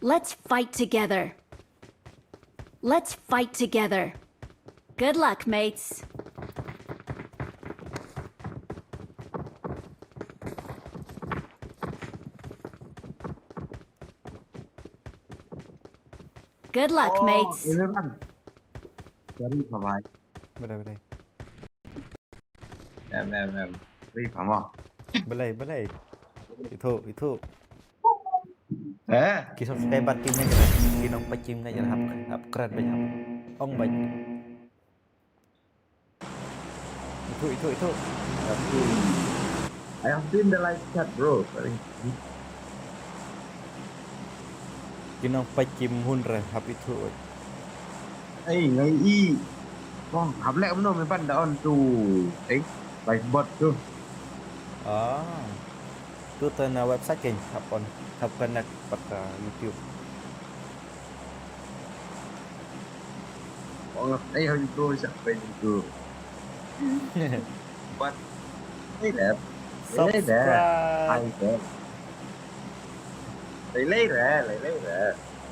Let's fight together. Let's fight together. Good luck, mates. Good luck, mates. Meban. Sorry, bye. Boleh. Em. Sorry, Mama. Boleh. Itu. Eh, Kisah hebat timnya jelas. Kinong pacimnya jelas hap keren banyak. Ong banyak. Itu. I have seen the live chat, bro. Sorry. Kinong pacim hunra hap itu. Ngày y. Con, học lẽ nó mới bắt đầu on to ấy, live bot tu. Itu na website kan hap connect pakai YouTube. Con ấy hơi pro sẽ phải tu. But đây đẹp. Subscribe. Hay đẹp. Lấy rẻ.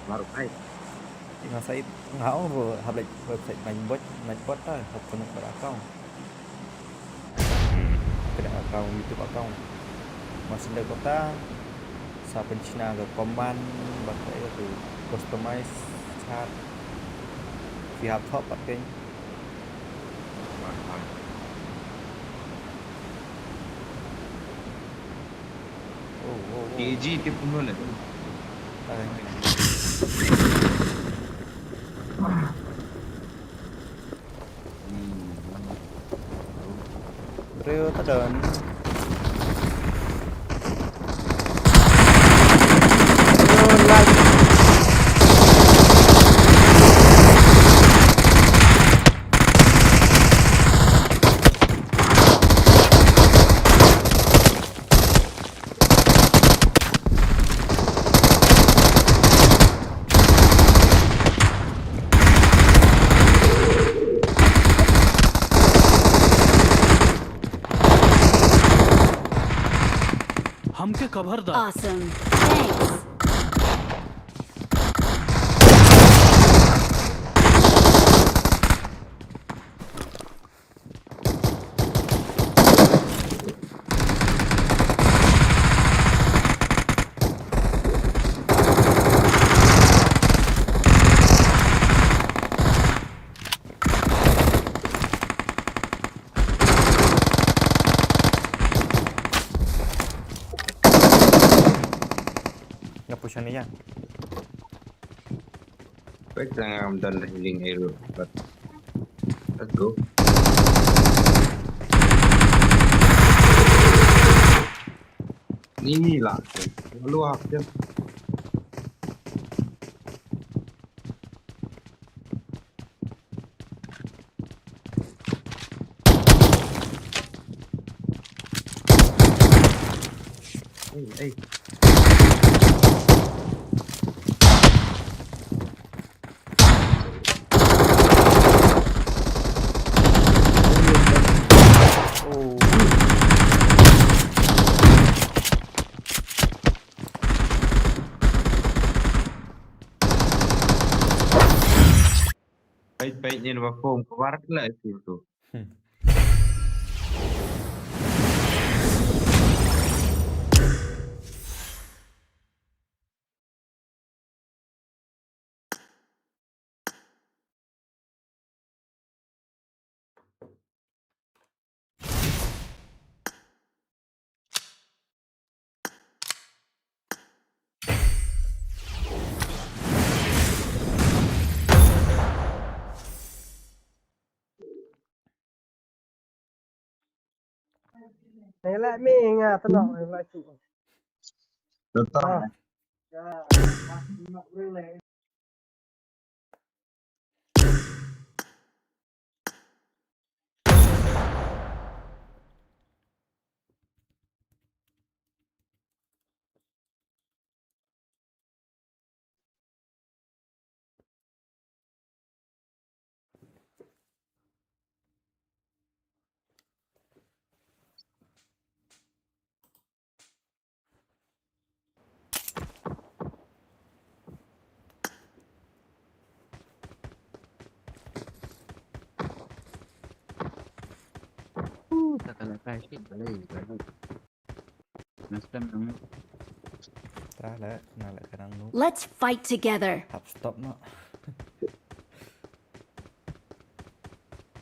Baru hay. Nga saya ngau hab website main bot dah hab kena pada account. Kena account YouTube account. Masih ada kota sa pencina ke command pakai itu customize chat pihak top pakai KG dia pun boleh. Rio tadon हमके खबरदार Awesome. Thanks. ngapusan niya. Baik, I'm done the healing area, but let's go. Ini lah, lu apa? Hey. Baik-baiknya nama form keluar lah itu tu. Này lại mình à, tao nói lại chủ. Betul. Tak kalah kasih boleh. Nasdem dong. Ra lại nào lại khả năng nút Let's fight together. hấp stop nó.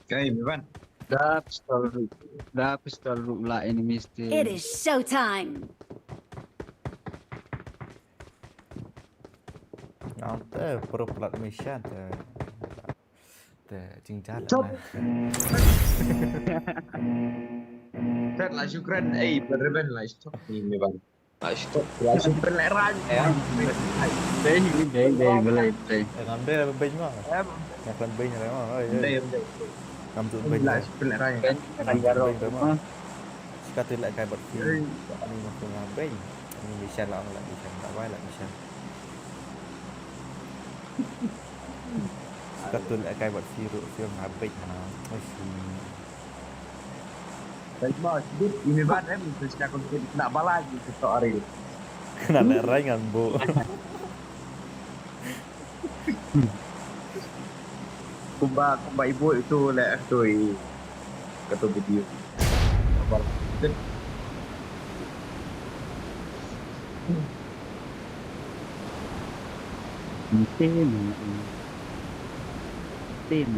Oke, Meban. Dah pistol lah enemy still. It is showtime. Nó tới pro plat mission chừng chat Stop. lại Fred lah syukran. Berben lah stop ni Meban. Lah stop. Lah syukran lại ra. Đây boleh. Đây. nằm đây là binh mà nhạc lần binh này mà ơi Đây. nằm tụi binh Lah lại syukran lại ra. binh tới mà kita tidak kayak berfilm ini masuk ngapain ini bisa lah nggak bisa nggak baik lah bisa kita tidak kayak berfilm film ngapain mana masih Baik bos, ini Meban mesti sudah konten nak balas gitu soal ini. kena lerai ngan bu Kumba ibu itu lah tu kata video. Tim.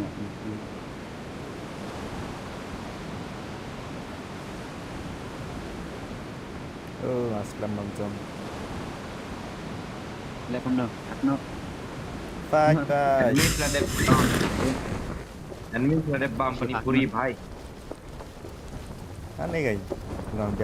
sekarang macam Lepas no. fight guys Enemy sudah ada bom penipuri bhai. aneh guys ngang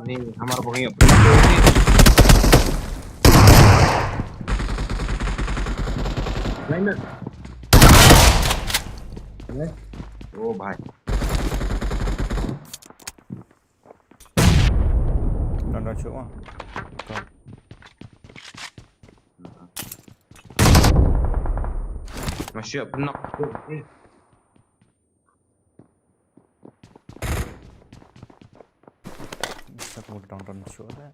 Ini Nih, hamar bungi. Lain. Oh, bhai. nó chỗ à còn Masih penak. sắp một đòn chỗ đó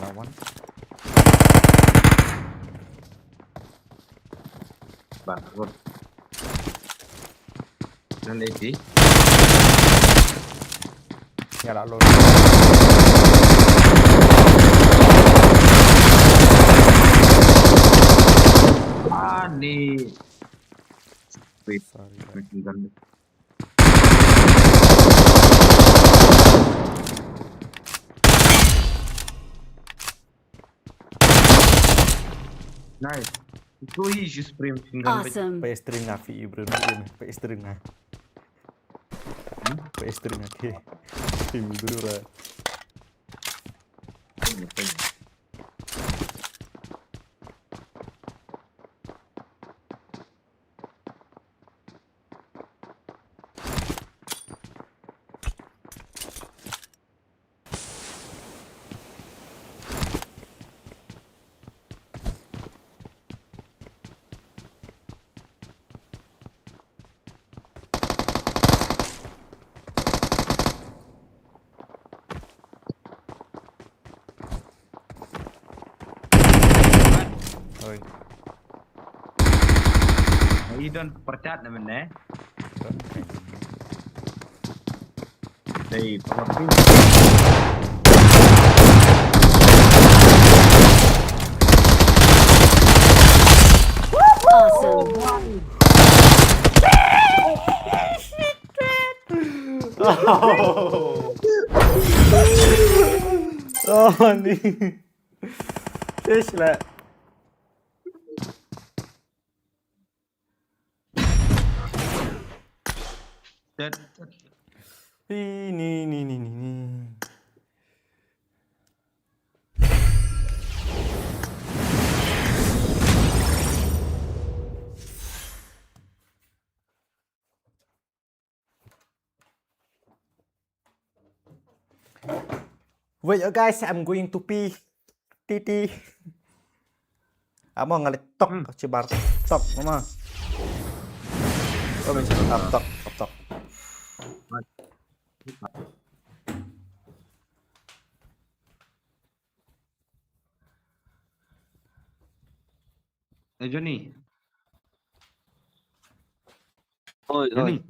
lawan Bangun. Nanti sih. nhà đã luôn Nih. Wait, sorry makin nice. Itu just sprint Awesome. PS string ngafi bro ini PS string nah PS string ke tim dulu lah Oi. I don't percat naman eh. Đây, pangapin. Awesome. Oh, ni. Fish lah. Chết. Ni. Wait, guys, I'm going to pee. Titi. Amo ngalit tok cibar tok mama. Oh, bisa tok. Johnny. Oi, Johnny. oi.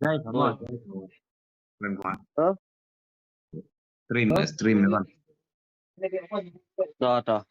Đây, come on. Lên qua. Stream Meban. Dah.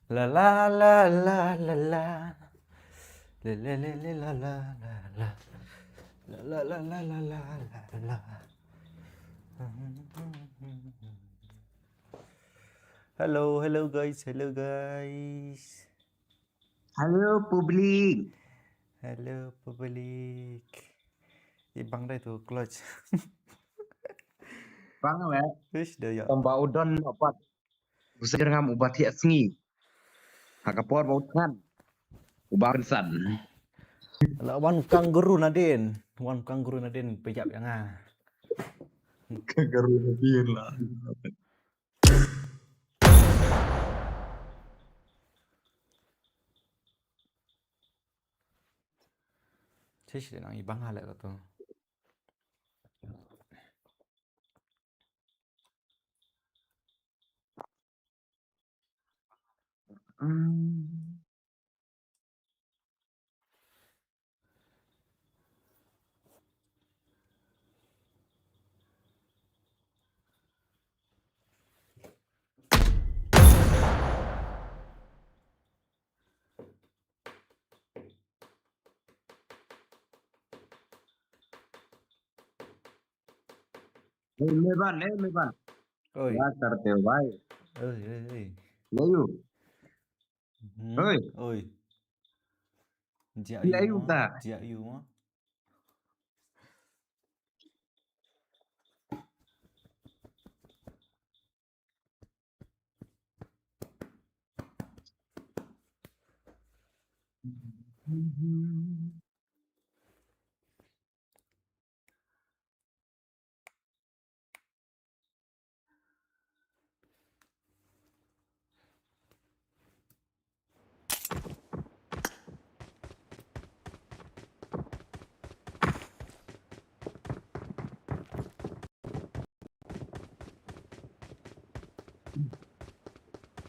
La la la la la la. La la la la la la la. La la la la la la la. Hello guys. Halo publik. Hello public. Ibang dah tu clutch. Bang apa? Fish dah ya. Tomba udon opat. Bisa ngam ubat hiak sengi. Hakapor mau kan. Ubah pensan. Lah wan kangguru Nadin. Pejap jangan. Kagaru bir lah. Fish dah nang ibang halak tu. Meban. Oi. Ya terteo baik. Oi. Layu. Oi. Oi. Jia Layu tak? you mah.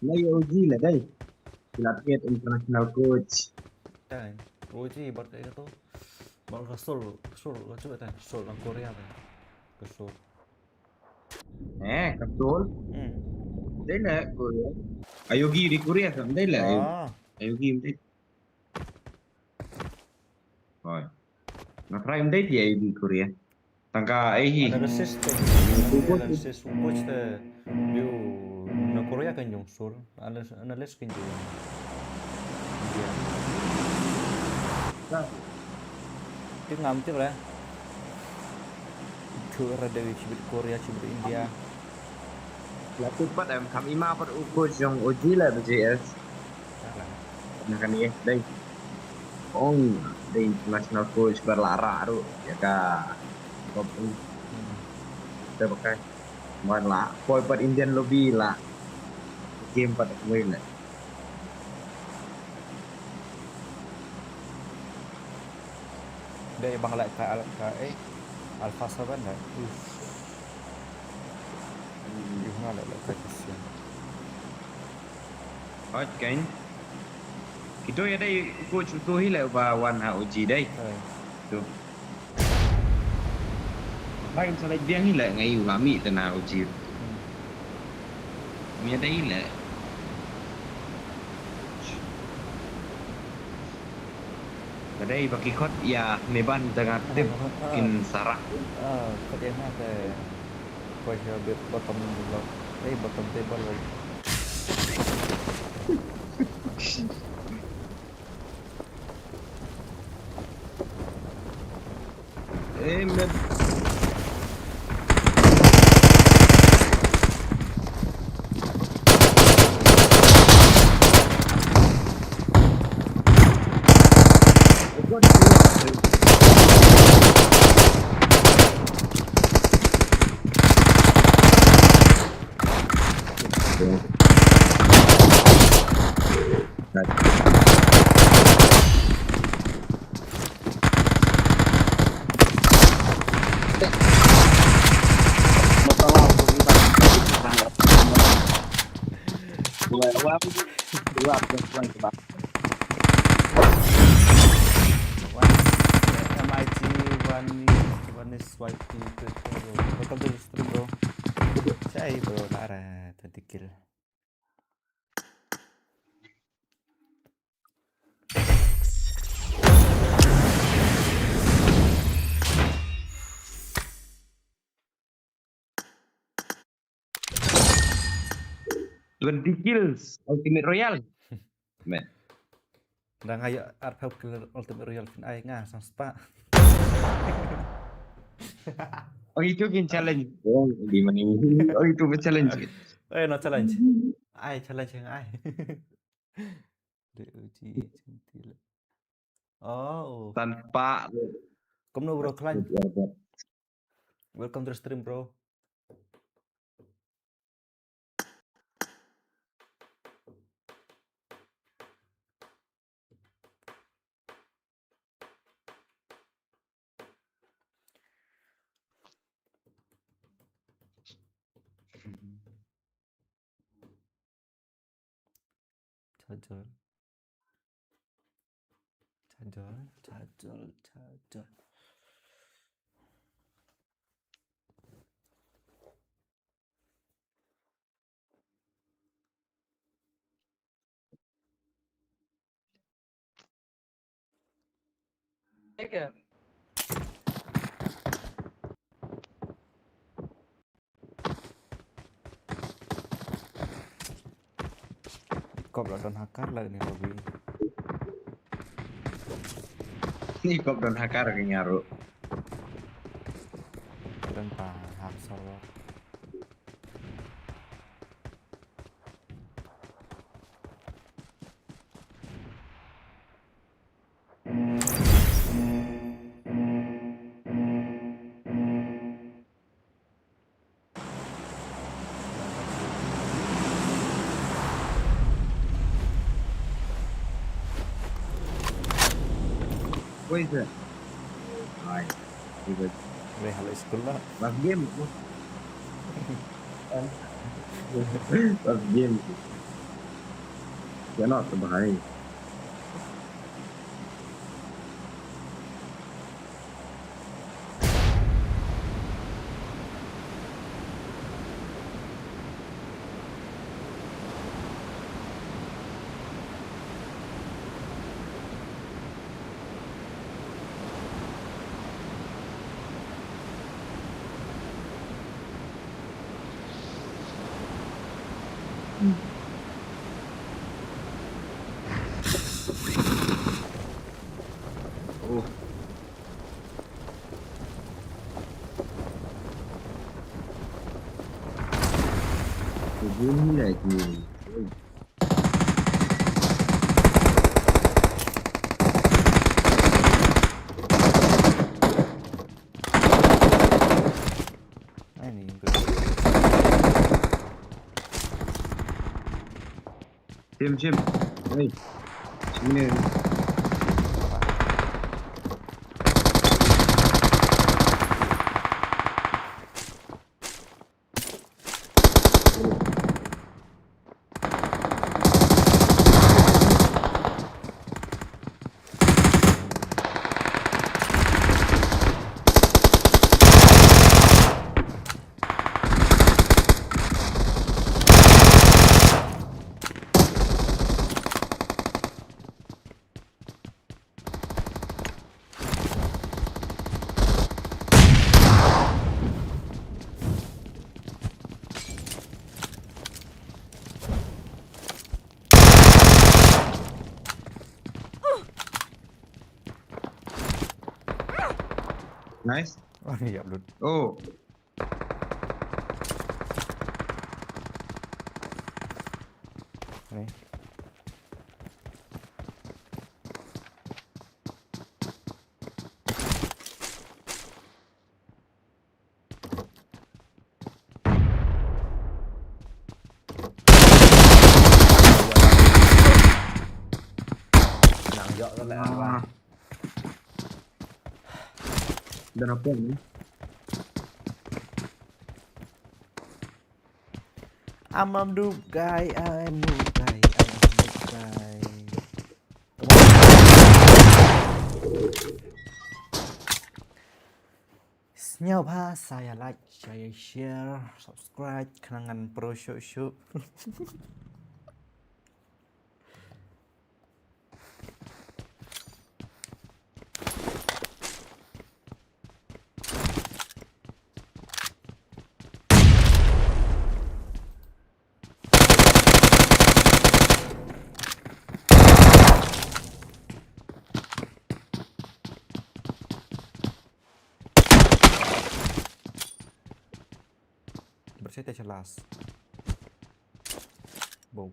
Layu uji lah dai. Latihan international coach. Dah. Oji buat itu tu. Buat Rasul coba tah. Rasul orang Korea tah. Rasul. Betul. Đây là Korea. Ayogi di Korea kan? Đây là Ayogi em thấy. Rồi. Nó try em thấy gì di Korea? Tangka ấy hi. Analysis tu. Analysis coach tah. Dia na Korea kan jong Seoul. Analysis kan jong. Tiếng ngầm tiếc rồi. Thưa ra đời chỉ biết Korea chỉ biết India. Là tôi bắt em khám ima bắt u coach trong OG là BGS. Salah. Nah kan ya, dai. Oh, the international coach berlara ru ya ka. Top kita pakai man la. Poi pat Indian lobby la. Game pat aku la. Dia bang lại ka Alpha 7 dah. Gimana lại ka kesian. Oi kan. Kita ya dai coach tu hila ba wan ha OG dai. Tu. Lain salah dia hila ngai ulami tena OG. Mi ada hila. Kadai bagi kot ya Meban dengan tip kin sarah. Kau yang ada. Kau yang bottom block. Bottom table lagi. Med MIG one is YT bro. Welcome to the stream bro. Say bro, Lara 20 kill. kills Ultimate Royale. Men. Đang hay art help killer ultimate royal fin ai nga sang spa. Oh itu kan challenge. Oh di mana ini? Oh itu challenge. No challenge. Ai challenge yang ai. Diuji centil. Oh. Tanpa Come no bro, climb. Welcome to the stream bro. Cajol. Kop là don hakar lah ini lobby. ini kok don hakar ke nyaru. Dan hak server. What is that? Ay, itu Về hal school lah. last game. Last game. Cannot berbahaya. Ini lagi. Ini Sim. Hei. Sini. Nice. oh iya belum. Oh. Ini. Nặng dọ ra lại ra. Dan apa ni? I'm a noob guy. Nyoba saya like, saya share, subscribe kenangan pro show. Bercerita jelas. Boom.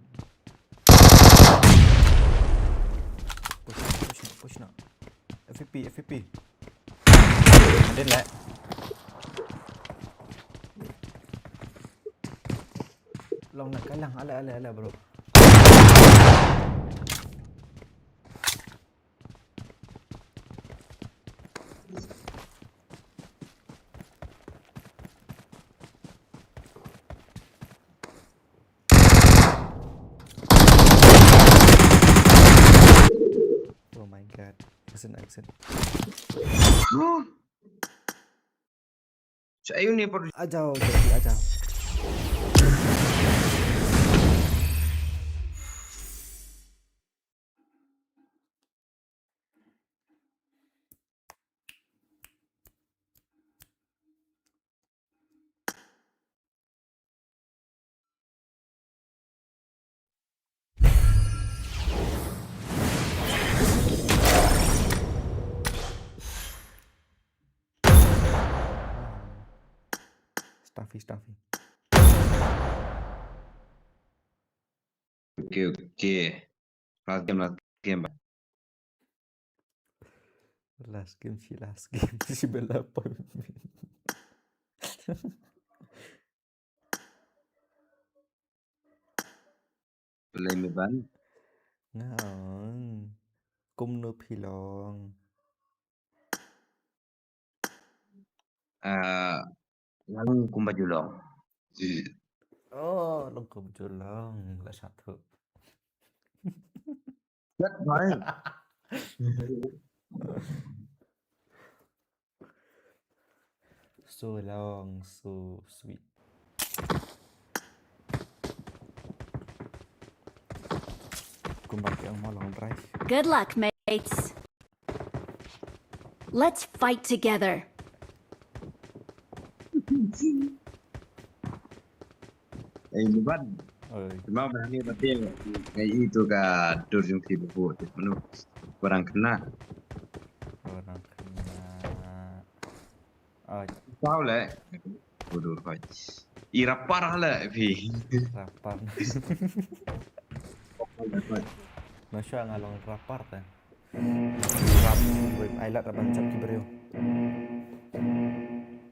Push nak. FVP. Ada lah. Long nak kalang. Ala bro. Oh my god. Accent. Saya ni perlu. Ajau. Stuffy. Okey. Last game. Last game. Si belapan. Play Meban. Ngon. Kum no pilong. Lalu kumpa julong. Oh, lengkap julang. Lah satu. That's right. So long, so sweet. Kembali yang malang drive. Good luck, mates. Let's fight together. Meban. Oi. Cuma berani tapi kayak itu kan durjung tiba buat itu kurang kena. Orang kena. Oh, Tahu lah. Bodoh fight. Ira parah lah, Vi. Rapar. Masya ngalong rapar ta. Rap web ailat aban cap kibreo.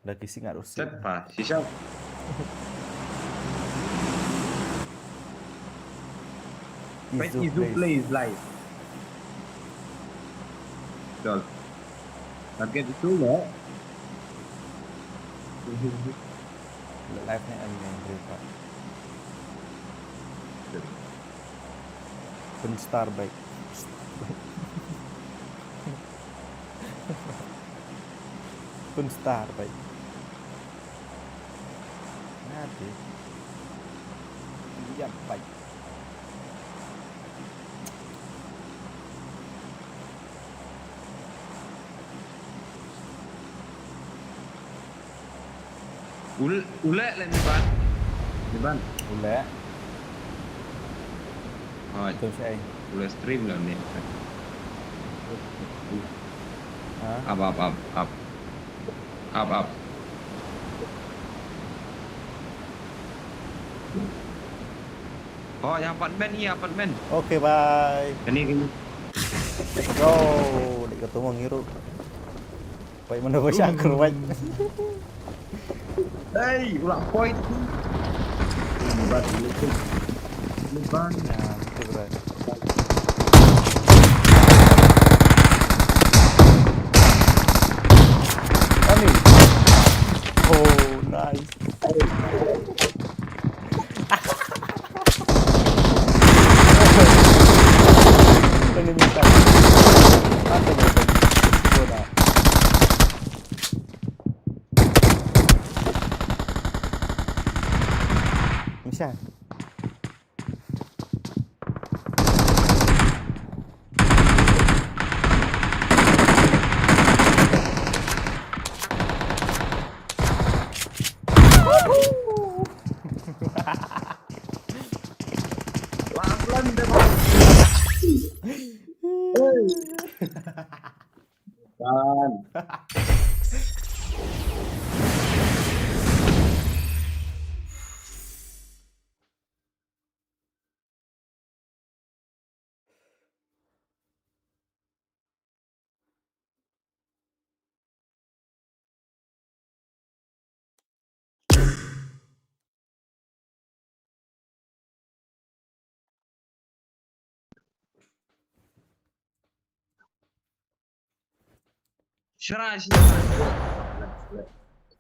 Dah kisi ngat usi. Set pa, sisa. Pet Izu plays live. Betul. Target itu lah. Live ni am yang berapa. Pun star baik. Pun star baik. Nanti. Ya baik. Ulek lah Meban. Meban. Ulek. Oh, Itu saya. ulek stream lah ni. Ha? Up. Oh, yang apartmen ni, apartmen. Okey, bye. Ini. Go. Dik ketemu ngiru. Baik mana bos aku baik. Hey, ulah point. Meban. Meban. Ya, betul betul. Ani. Oh, nice. Ini minta. Apa ni? Bola. Misal. Pelan-pelan deh. Kan. Syarah.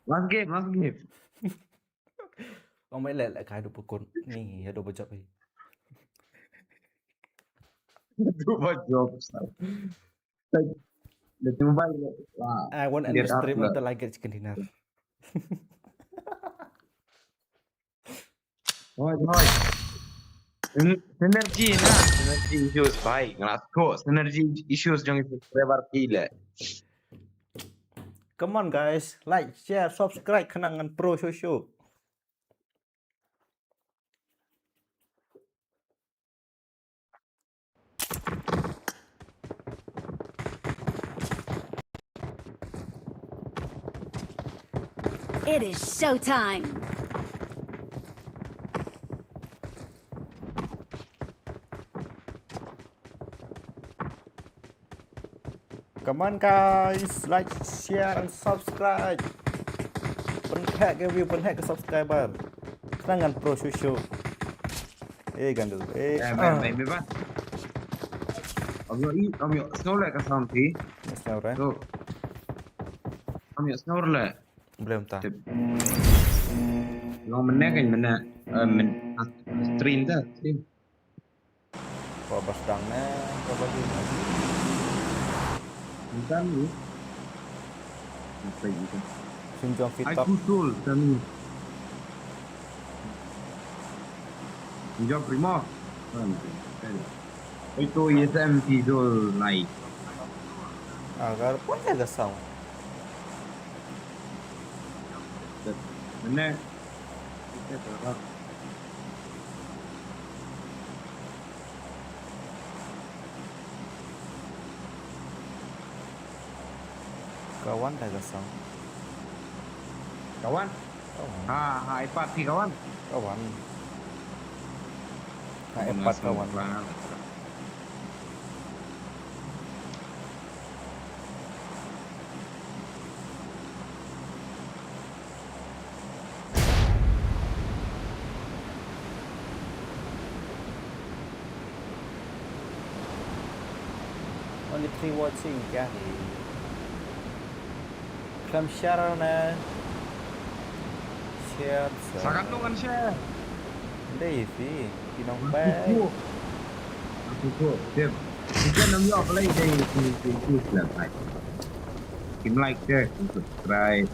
Last game. Ông mấy lẹ lại khai được một cột ni ya do bajak ni. Itu job. Dia mobile. Wah. I want to stream until I get chicken dinner. Thôi. Synergy na. Synergy issues baik. Ngelasko. Synergy issues jangan lebar gila. Come on guys, like, share, subscribe kenangan Pro Show. It is showtime. Come on guys, like, share, and subscribe. Penhack ke view, penhack ke subscriber. Kenangan Pro Show. Gandul. Meban. Om yo snore ka samti. Snore. So. Om yo snore le. Belum tak. Long meneh kan men stream dah, stream. Kau bastang na, kau bagi. Bukan ni. Apa itu? Sinjong fit Ai top. kutul kami. Sinjong primo. Itu ISM tidur naik. Agar pun jaga sound. Mana? Kita terang. Kawan jaga sound. Kawan, iPad sih kawan. Kawan. Kawan iPad langsung kawan. pelan. Only 3 watching kìa. Come share nè. Share. Sangat dong kan share. Đây sih, Pinong Bay. Aku Dem. Kita namanya apa lagi dari sini lah, Pak. Kim like deh, subscribe.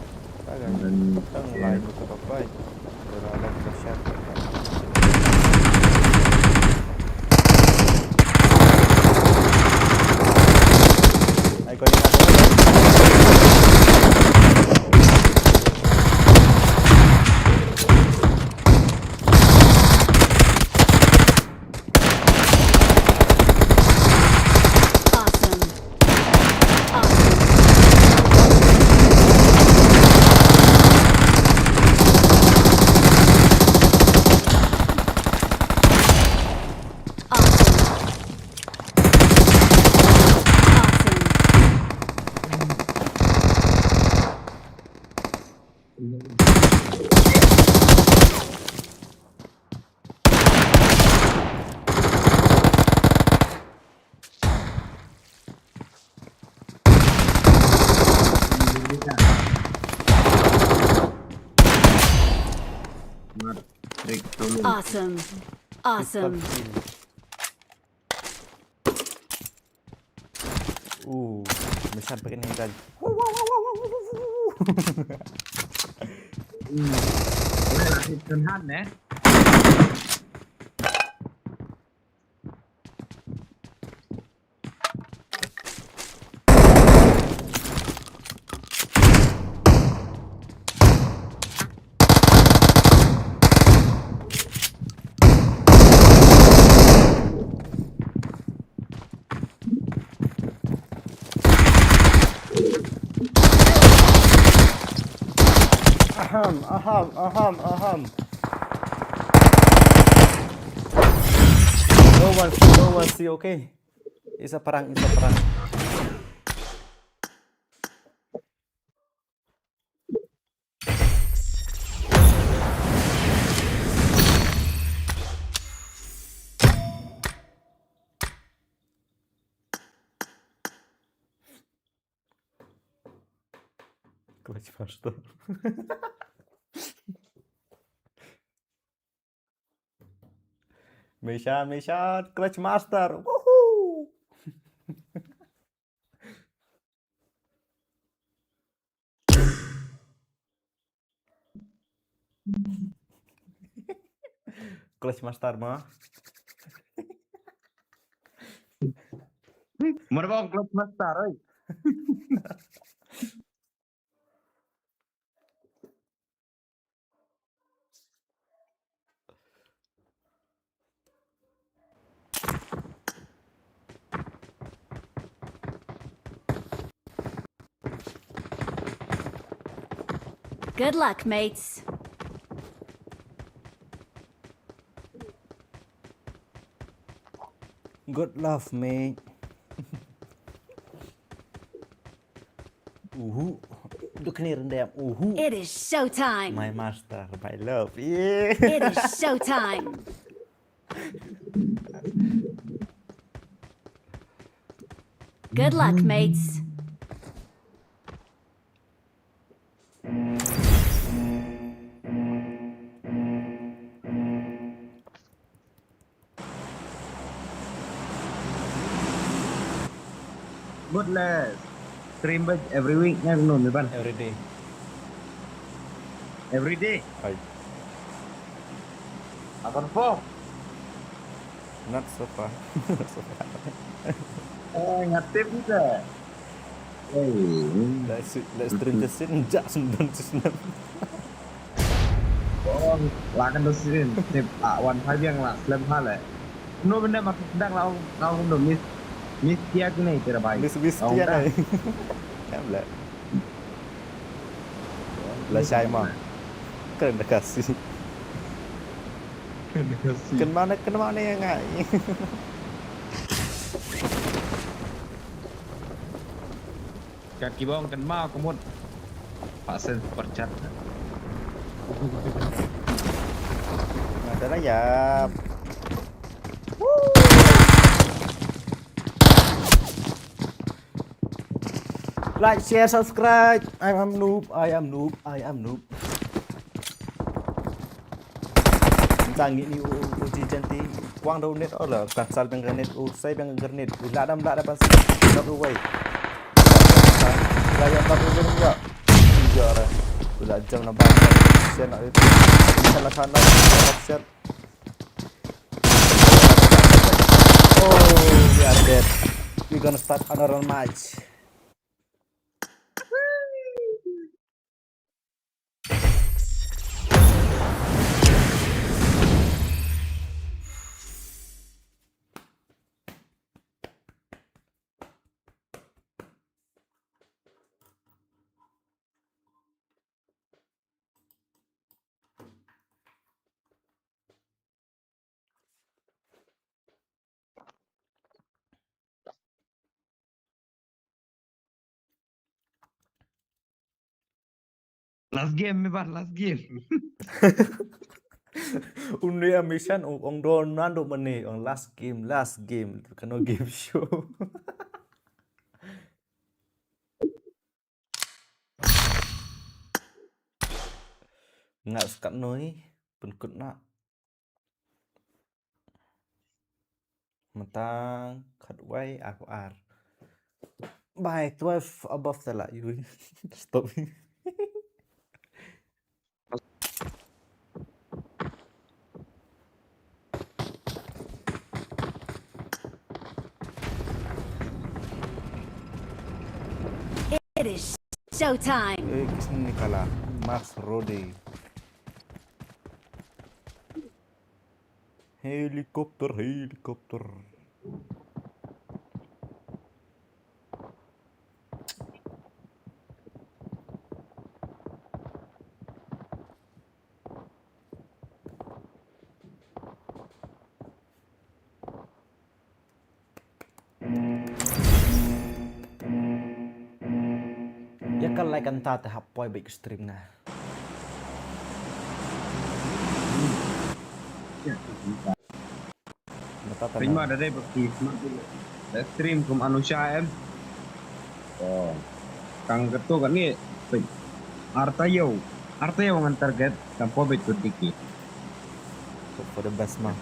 Kagak. Dan Kita like ke apa? Udah like ke share. Ayo kau ingat Awesome. Awesome. Awesome. Awesome. Mesan pakai ni kan. boleh lah Tenhan ya. Aham. No one see, okay. Isa perang. Clutch master. Mission, clutch master. Woohoo! Clutch master mah. Merbang klub master, oi. Good luck, mates. Good love, mate. Look near them. It is showtime. My master, my love. Yeah. It is showtime. Good luck, mates. Good lah. Stream batch every week nya belum, Meban. Every day. Every day. Hai. Akan form. Not so far. Ngatip kita. Let's drink the sin. Jak sundan. Oh, lakan dosin. Tip one five yang lah, slam hal eh. No benda maksud sedang lau udah miss tiap ni tidak baik. Miss kia này. Em lại. Là sai mà. Kena kasih. Kena mana yang ngai. Kaki bawang kan mau kemud. Pasal percat. Ada lah ya. Like, share, subscribe. I am noob. Tangi ni uji janti. Quang đâu net ở là cắt sal bằng granite, say bằng granite. Lạ đam pas. Double way. Raya double way juga. Tiga orang. Sudah jam 16. Share nak itu. Salah kanan. Share. Oh, we are dead. We gonna start another match. Last game Meban, last game. Unia mission on Ronaldo mani on last game. Kena game show. Nggak sekat noi penkut nak mentang cut way aku ar. By 12 above salah you. Stop. It is showtime. Kisah kalah Max Rode. Helikopter. Ya kan like kan tak hapoi baik stream nah. Terima ada deh bagi stream ke manusia em. Oh, kang ketu kan ni Artayo ngan target kampo bet kutiki. For the best mah.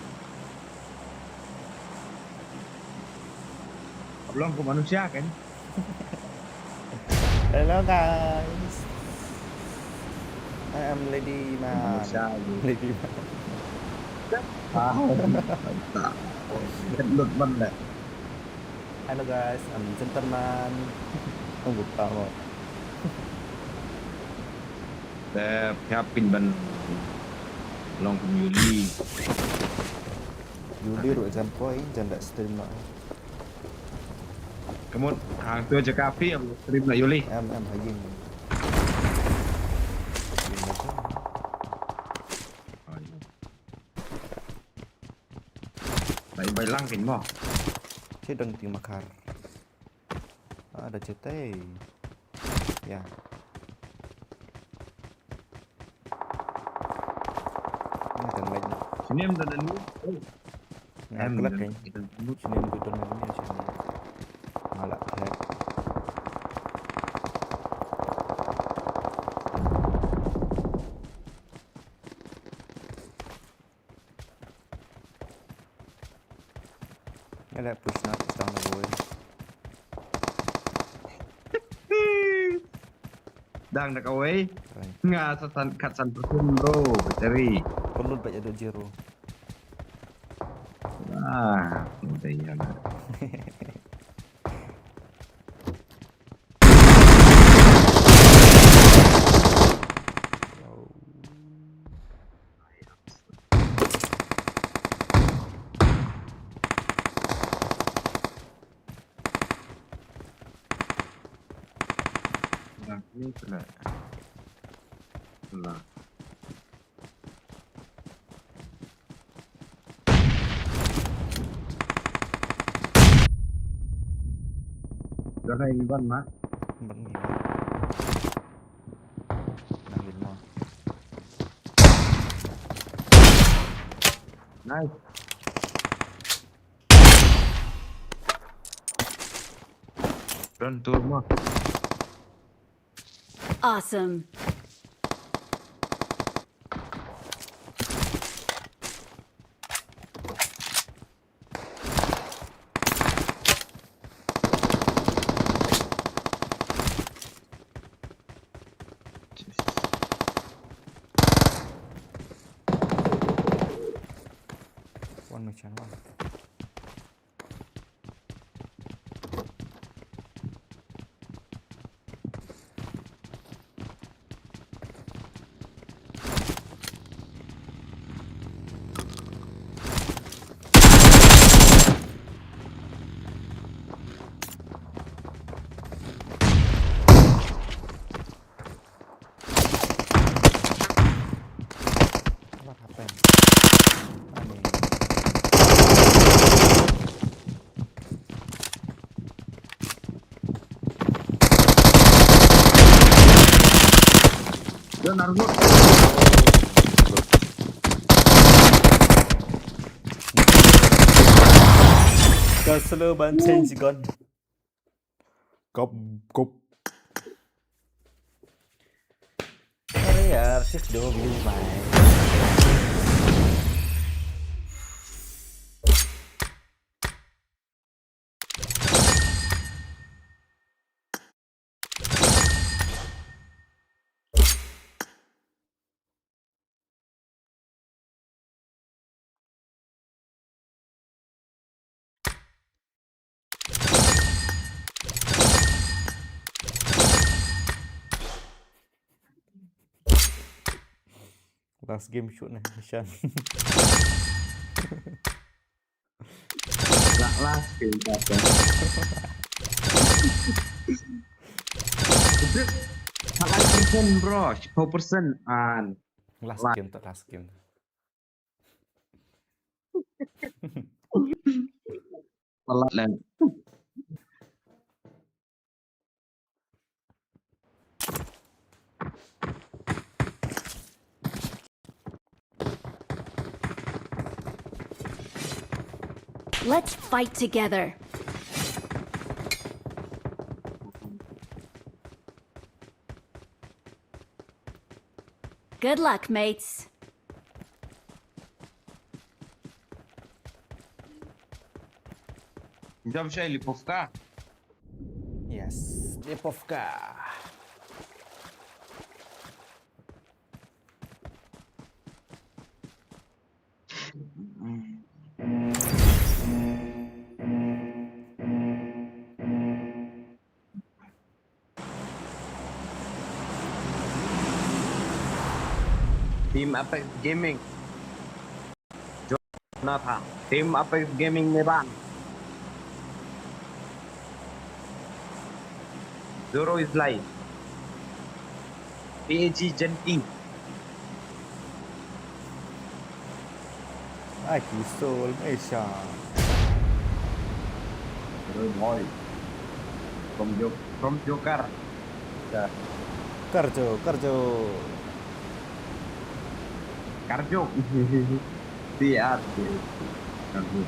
Belum ke manusia kan? Hello guys. I am Lady Man. Lady Man. Kedut banget. Hello guys, I'm gentleman. Buka mo. Siapin ban long Yuli. Yuli ru example janda stream nak. Kamu hang tu je kafe stream nak Yuli. Em hagin. Bay lang kin mo. Cik dang ting makar. Ada CT. Ya. Ini kan lagi. Sini am dan ni. Em kelak kan. Sini am betul ni sini. Malak kelak. Ada push nak down the way. Dang nak away. Nga satan katsan persun bro, cari. Perlu baca do zero. Udah ya lah. Ini kena. cái Meban mà. Vẫn nghỉ rồi. Đang nghỉ rồi. Nice. Run tour mà. Awesome. One mission one. What happened? Run Argo. Cho slow ban change gun. Cop cop. अरे यार सिर्फ 2 view भाई. Last game shoot nih mission. Last game apa? Itu salah persen bro, 10% an. Last game tuh last game. Salah dan Let's fight together. Good luck, mates. jam saya lipovka. Yes, Lipovka. Tim Apex Gaming. Jonathan. Tim Apex Gaming Meban. Zoro is live. PAG Genting. Ai Soul Asia. Zoro boy. From Joker. Karjo. Karjo. Siap. Karjo.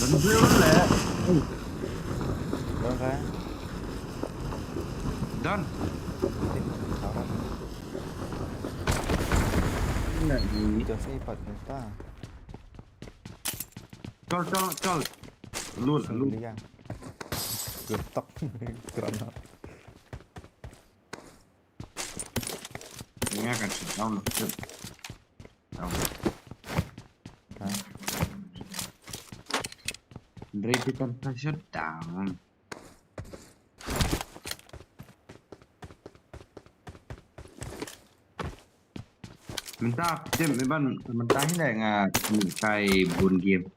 Belum lah. Don kan? Don. Orang Nah, di itu sih 4 juta. col. Lu. Dia. Getok. Granat. Ini akan down. Down. Hah? Ready conversion down. Minta game Meban mentahin deh nggak kayak bun game,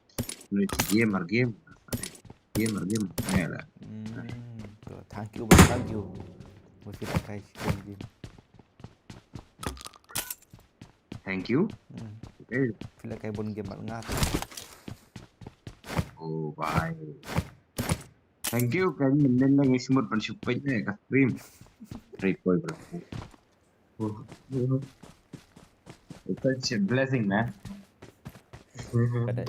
nulis gamer game ya lah. Tuh, thank you bang, thank you. Buat tidak kayak game. Thank you. Eh, Feel like kayak bon game bạn ngat. oh bye. Thank you kan mình đang smooth ban support này ka stream. Recoil bro. It's such a blessing man. Kedai.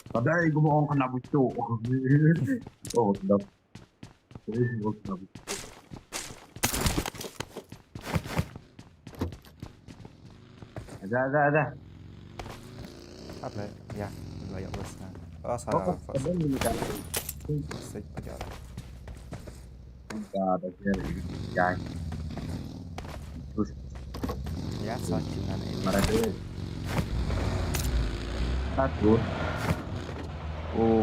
Padahal gue mau kena bucuk. Oh, sedap. Oh, sedap. Ada. Apa ya? Layak bos. Oh, Oh, salah. ada ini kan. Saya perjalanan. Ada ya. Terus Ya, selanjutnya ini. marah deh. Satu. Oh,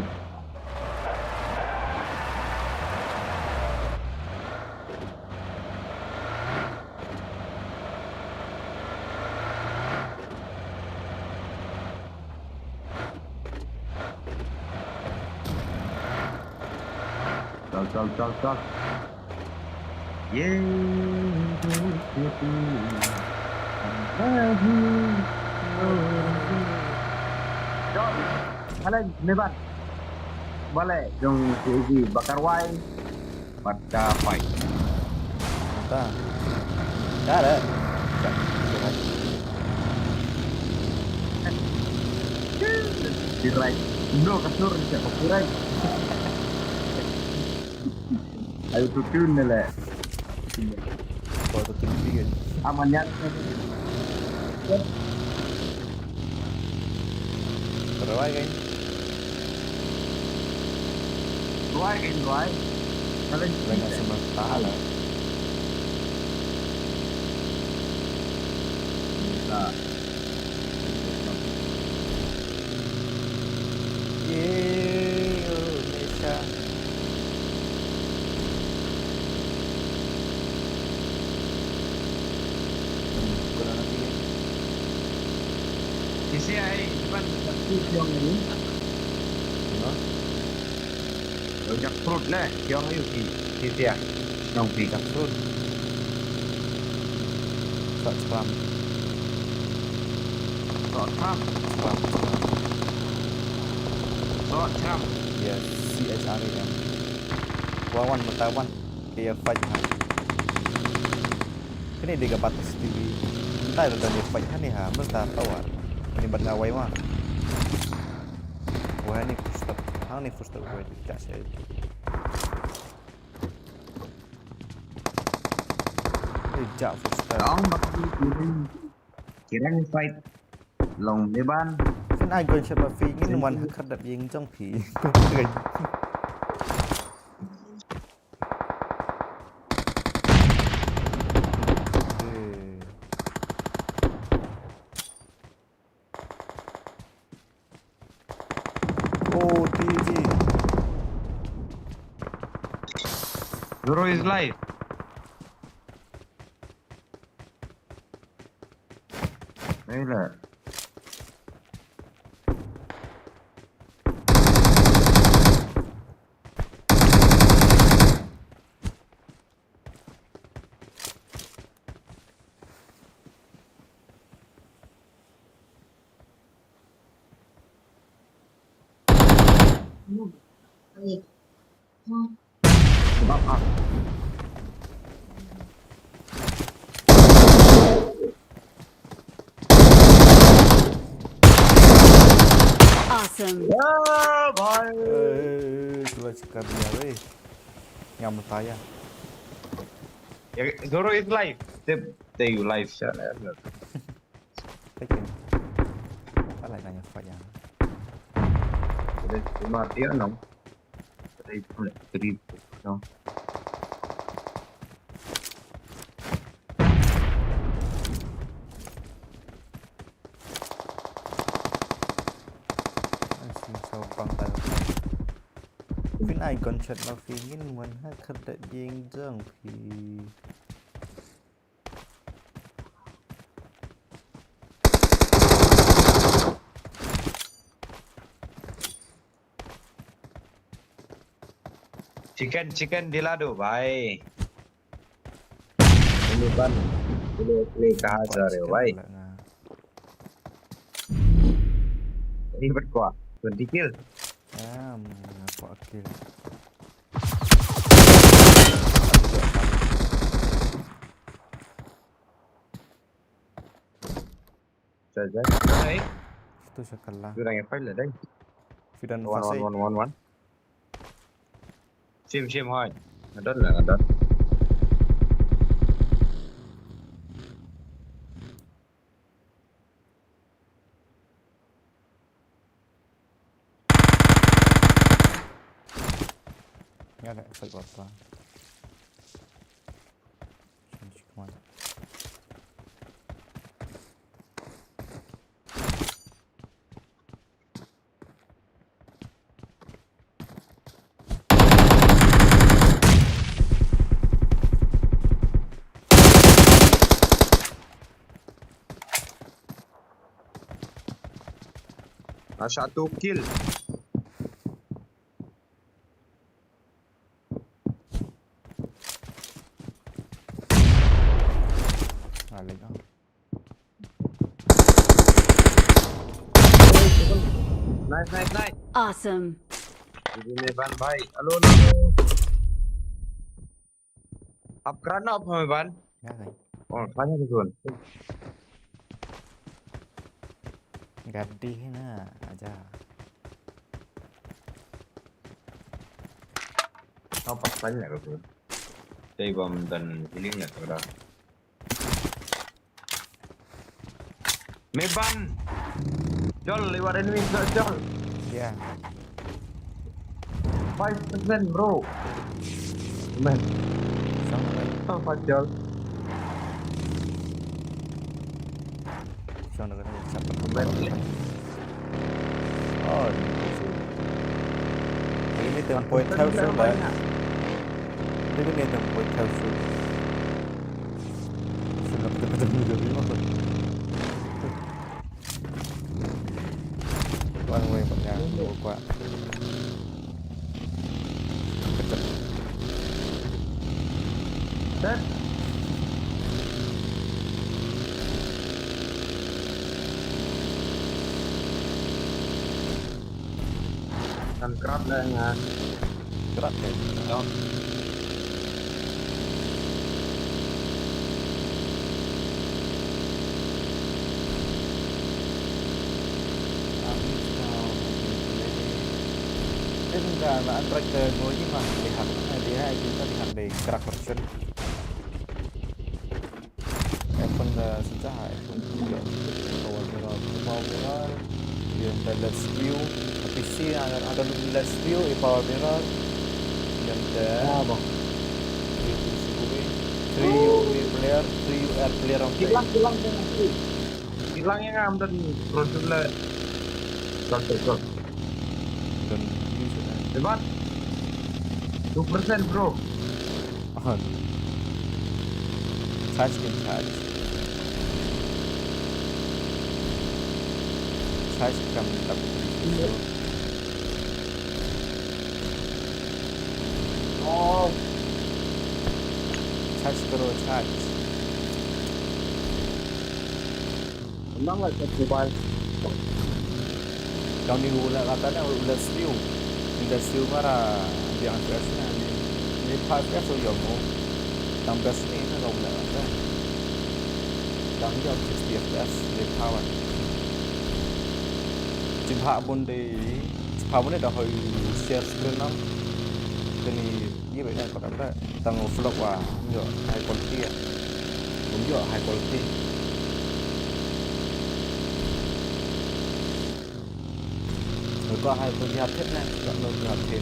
Col. Col, kalian Meban. Boleh dong segi bakar wine pada fight. Entah. Dah ada. Dirai. No, kasur siya copyright. Ayo tutun nila. Kalau tu tinggi kan. Aman yan. Terawai kan. Ruai. Kalian Banyak semesta lah. Nah, Indonesia. Kurang lagi kan. sisi ay depan satu yang ini. Banyak fruit lah, yang itu sisi ya. Yang Tidak fruit. Tak seram. Trump. Yes, CHRAM. Wawan Metawan. Kaya fight ha. Kini dia batas TV. Entah ada dia fight ha ni ha. Mesti tawar. Ini benda awai mah. Wah ni first. Hang ni first gue cak saya. Jak first. Dong bagi kira fight long Meban. Kan ai gon siapa fi ngin wan khad dat yeng trong phi. Oh, TG. Zoro is live. Baiklah. Sebab Awesome. Coba cakap dia weh. Yang bertanya. ya Zoro is live. They you live shot. Tekin. Apa lagi nanya fight yang. Jadi cuma dia no. Jadi no. Asyik sopang tayo. Fin ai còn chật mà phi ngin muốn ha khật đại riêng dương phi. Chicken dilado bhai. Ini ban. Ini kasar ya, baik. Ini berkuat. 20 kill. Apa kill. Saja. Baik. Itu sekelah. Kurang apa lah đây. Fidan One, fase. one, one, one, one. Sim thôi. Rất là đất. Nghe lại phải bỏ qua. Come on. Satu kill. Lên đó. Nice. Awesome. Jadi Meban baik. Halo. Up run up Meban. Nghe này. Oh, banyak tu tuan. Gaddi na aja. Apa banyak tu. Saya bom dan healingnya sudah. Meban. Jol lewat enemy jol. Ya. 5% bro. Man. Sama lagi. Apa jol? Sao nó có thể chặt được Man. Oh, ini tempoy theo số lại. Ini tempoy theo số. Sudah betul-betul menjadi apa? One way banyak dua kuat. Kecil. Dan kerap dengan Berat ya. down. Thế không cả là ăn tracker ngồi nhưng mà lihat dia kita lihat di crack version. Iphone sudah iPhone juga power mirror yang let's view PC ada let's view power mirror yang ada 3 UV player 3 UR player on Hilang yang ngam dan produk Betul. dan use Hebat. 2% bro. on charge can charge kam tak Oh, charge karo charge memang lah mobile. kau ni katanya udah view marah di atasnya di pasnya so yo mo tambah sini itu kau udah ada tambah 60 fps di power jumpa pun dah hồi share screen lắm cái này như vậy là có cái tầng vlog và nhựa high quality cũng nhựa high quality rồi có high quality hấp hết này chọn đâu hấp thêm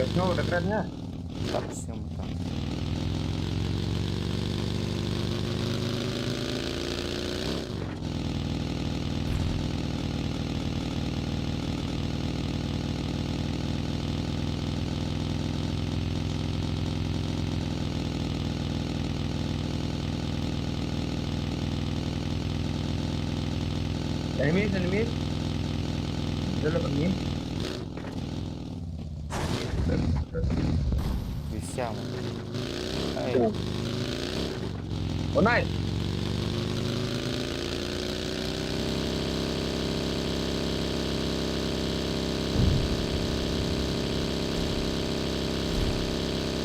Chaosnya udah keren ya. Harusnya betul. Enemies. Udah lah ini. Bisa mah. Oh nice.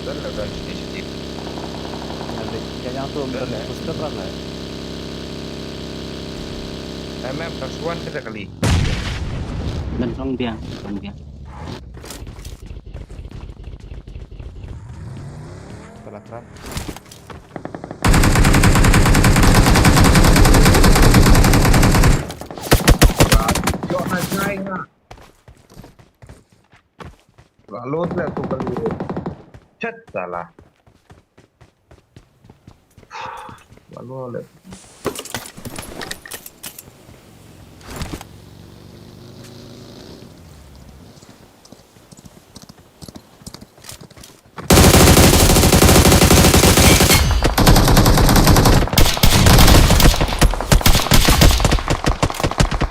Udah lah guys, sedikit. Jangan tuh bener booster lah. Kasuan kita kali. Gantong dia. Pelataran. Yo naik na. Lalu tuh kali. Cet salah. Lalu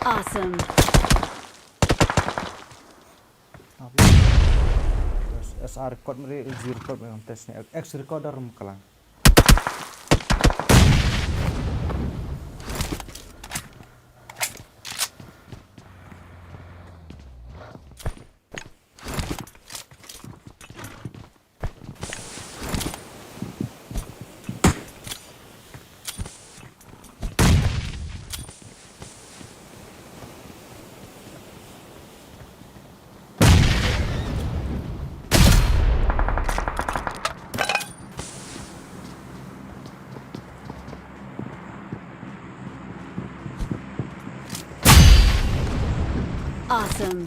Awesome. Terus SR record meri Z record memang tesnya. X recorder kalang. Awesome.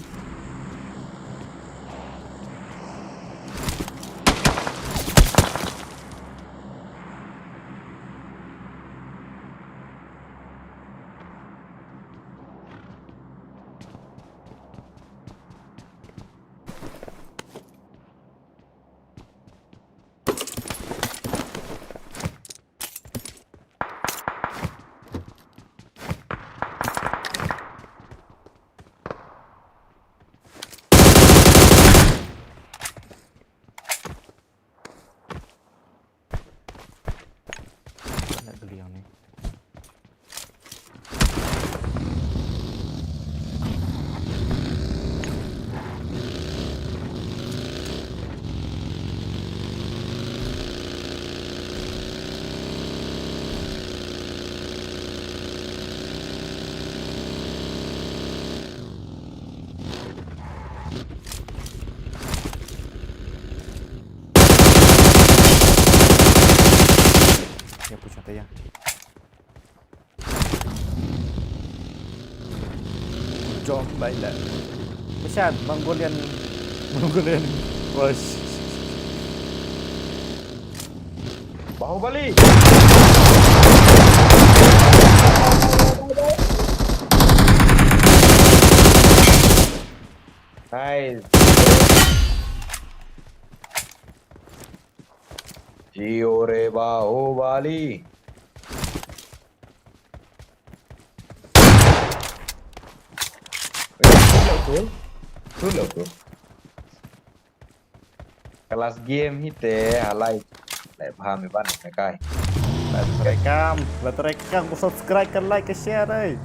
Nak beli yang ni. Ya push aja ya. Jom baiklah. Besar Mongolian. Bos. Bahubali. Hai. Jiore Bahubali. Tuh. Kelas game hite halai. Lại paham Meban kai. Rekam, subscribe, kan like, ke share đây.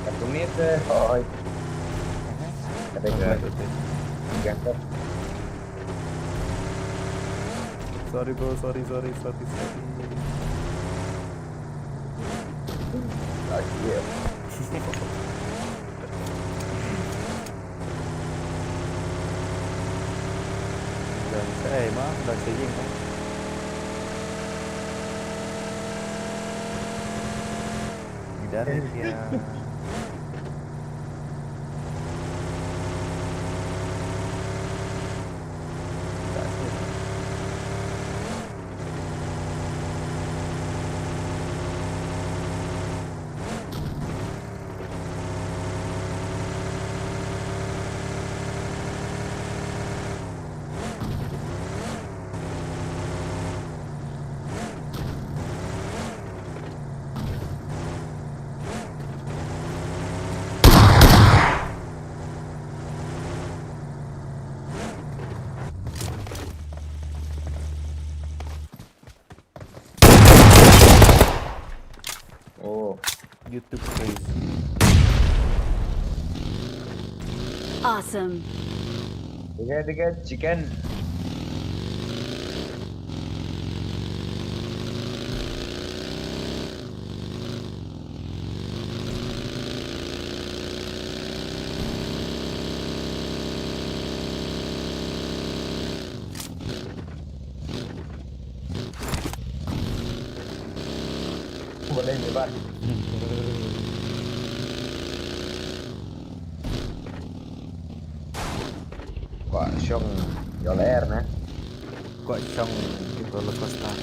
Satu menit deh. Oh. Ada ganti. Sorry bro, sorry. Lagi ya. Dan saya mah dan saying kan. Dari dia. YouTube crazy. Awesome. Tiga chicken. Boleh Meban. Quả sông gió lẻ nè. Gọi trong roller coaster.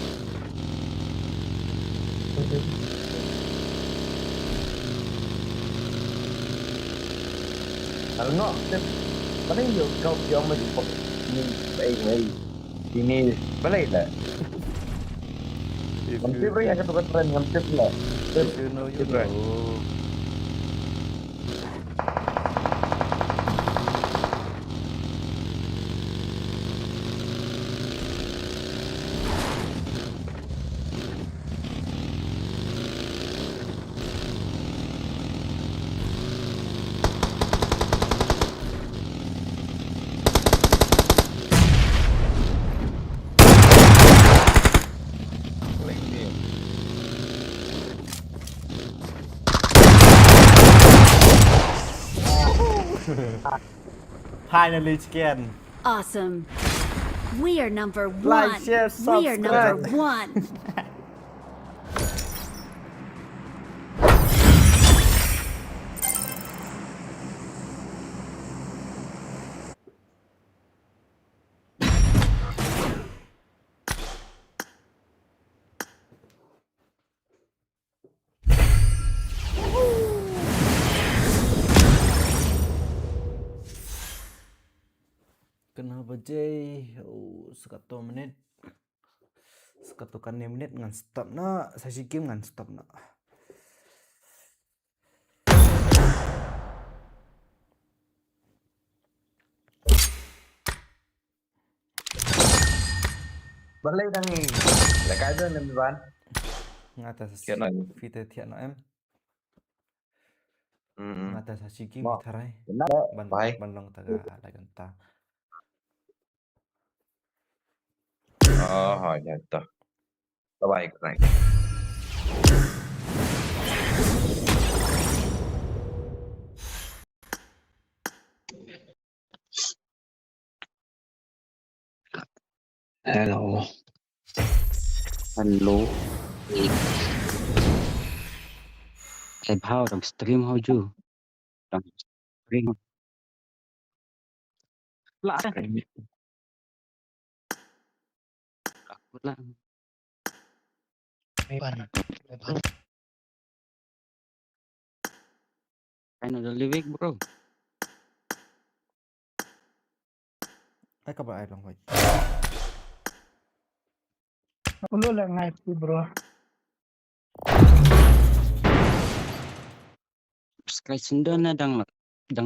Kalau no, paling yo kau yang menjadi ini ini paling lah. If Ngamtip rin yang ketukan ngamtip lah. you know, you Right. know. Paling ni. Finally chicken. Awesome. We are number Like, one. share, We are number subscribe. one. Kenapa Jay? Oh, 1 menit. 1 menit ngan stop na. Saya game ngan stop na. Balik đang lại cái đó nên Meban. Ngata Thiện này. phi tê thiện nó em. Ngata sa game Mo. itharai. Benar. Baik. Ban long taga ala ganta. Oh, hỏi nhận tờ. Bye bye. Hello. Hello. Em how đang stream how you? Đang stream. Lạ đấy. Takut lah. Kind of living bro. Ai kabar ai long vậy? Perlu lah ngai bro. Sky Sunda na đang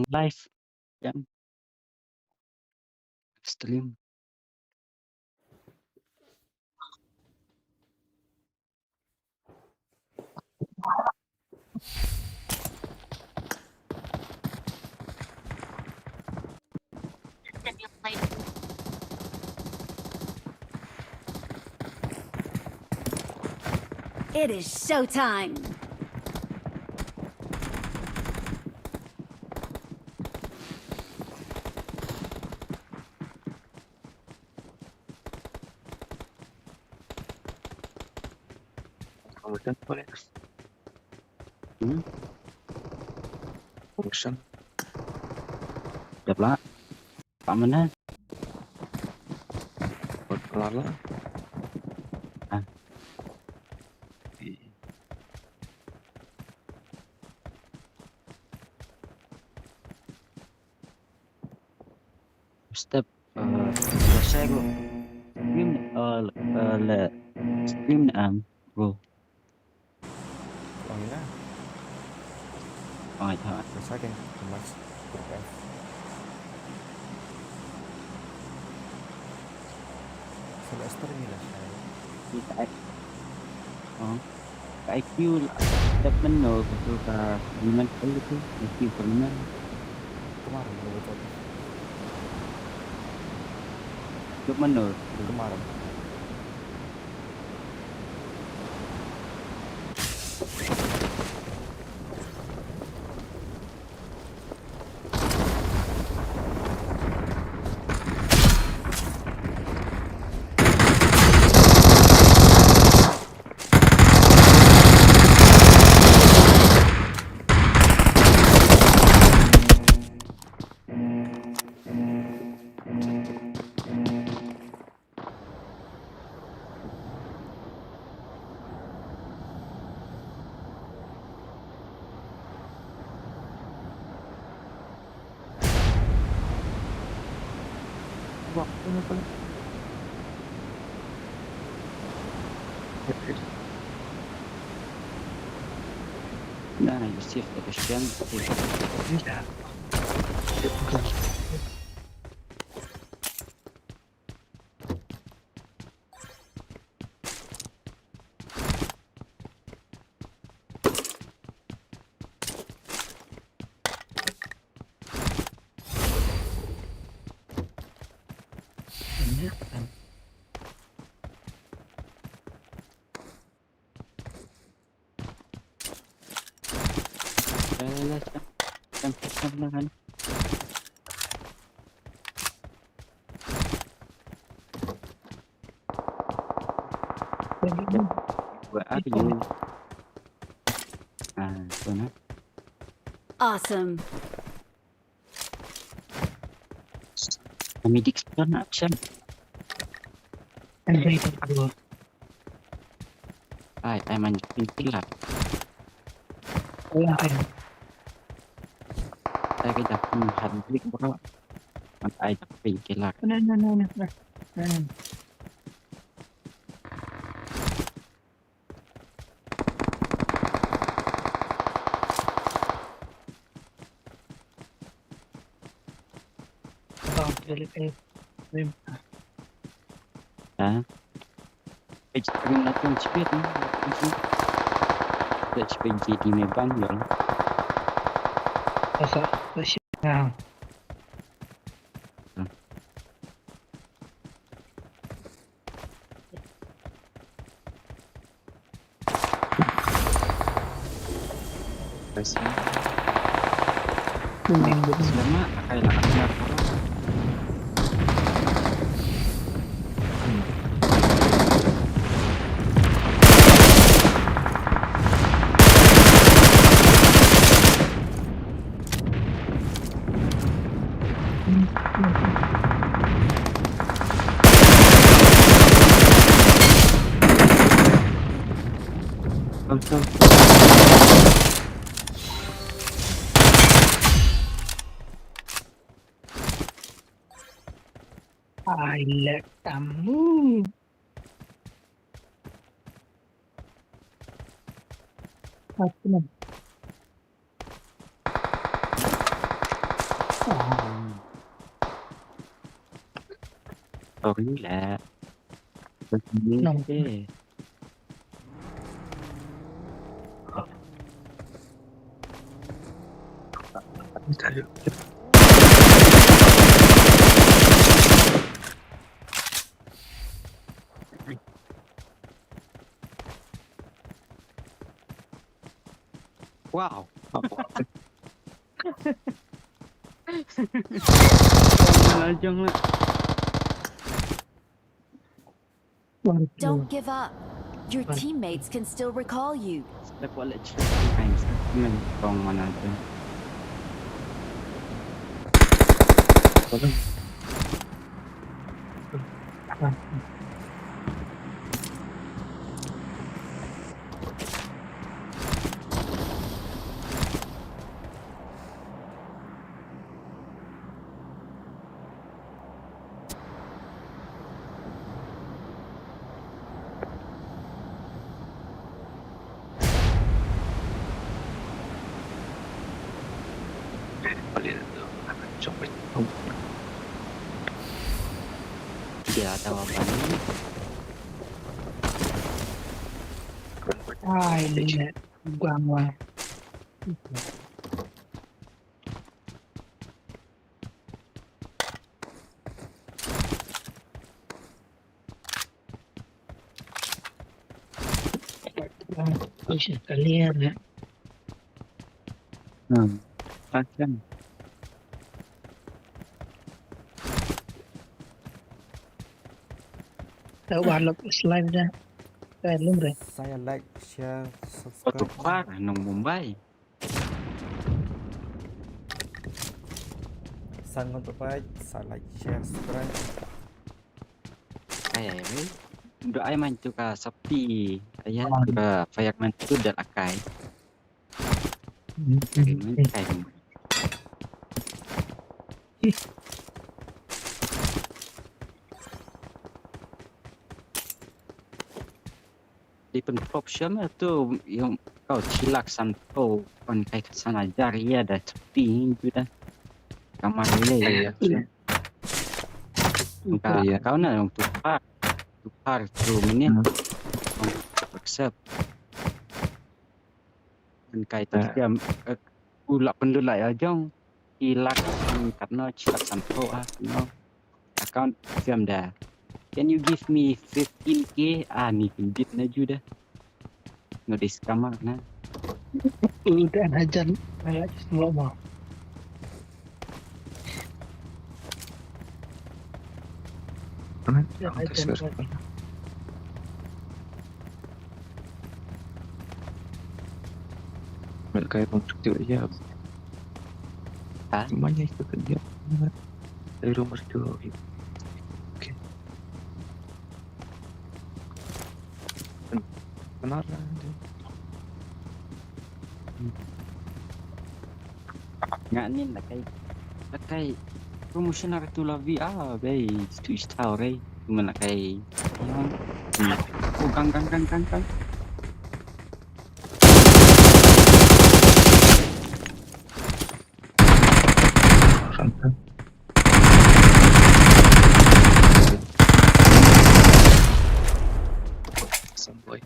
live. Đang stream. It is showtime. Promotion boleh. Promotion. Đẹp lắm. Phạm mình ha. Bật lắm. À. Step selesai bro. Stream là stream bro. Còn gì nữa? Rồi thôi. Saya kan kemas berkas. Semester ni lah saya. Cái IQ là Setiap menol betul kah gimana itu mesti pernah Kemarin gua bocor. untuk menol Kemarin. nah shift kesian kan buat aku benar Awesome. kami dikson action Android bro. ay manjing kilat Wala kayo. saya kita handlik bro mat ay kilat No. Abang, dali kayo. Extreme natin speed speed di Meban yun Sa siya. terus Tuminggo. selama kailangan I let kamu. Aku na. sorry lah No. wow jangan lah Don't give up. Your teammates can still recall you. the college men kong mana tu dia tahu apa ni I let Quang Hoa. Ôi trời, kalian ya. Akan. Tahu balok slide dah. Kayak lumrah. Saya like, share, Untuk subscribe. par nong Mumbai. Sangat baik. Saya like, share, subscribe. Kayak ni. Doa ai man tu ka sepi. Ayah tu ka fayak man tu dah akai. Ini kayak di penprop siapa tu yang kau cilak santo kon kai kesan ajar ya dah sepi tu dah. Kamar ni ya. Kau nak yang tukar tu ni. Accept. Kon kai tu dia ulak pendulai ajong cilak karena cilak santo no. Account film dah. Can you give me 15k? Ni pinjit na juga. Nodis kamar na. Udah hajar kayak semua mau. Ya, hajar. Kayak konstruktif aja. Semuanya itu kerja dari rumah dulu. Oke. Kenalan. Nga ni lakai promotion na tu la VR bay tu istau ray. Cuma lakai gang. Santai. Sampai.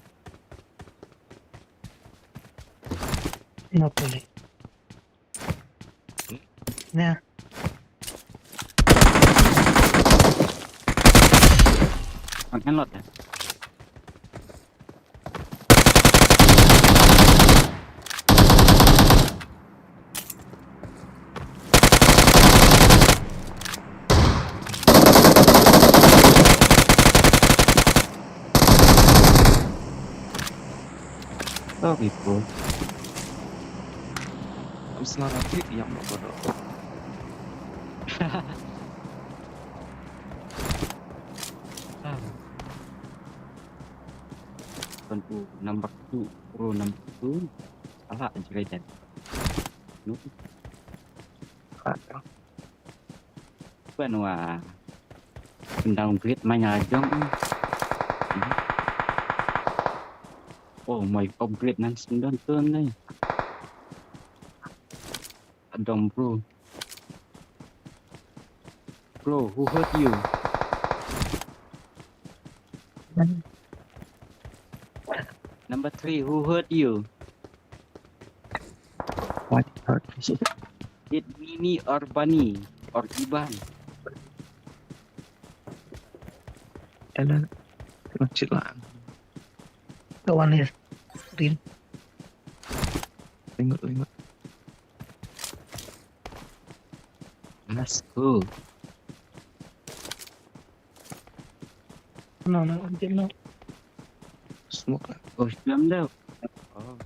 No boleh. Nah, Makan lot ya. Oh gitu. Habis nanti yang bodoh. Tentu number 2 pro number 2 salah aja nu bukan wah downgrade mainnya ajong oh my upgrade nan sendon turn nih adong bro who hurt you number 3 who hurt you What hurt? did Mimi or Bunny or Iban Elan kecilan. kawan ya. Rin. Lingut. let's go No, Smoke lah. oh film dah oh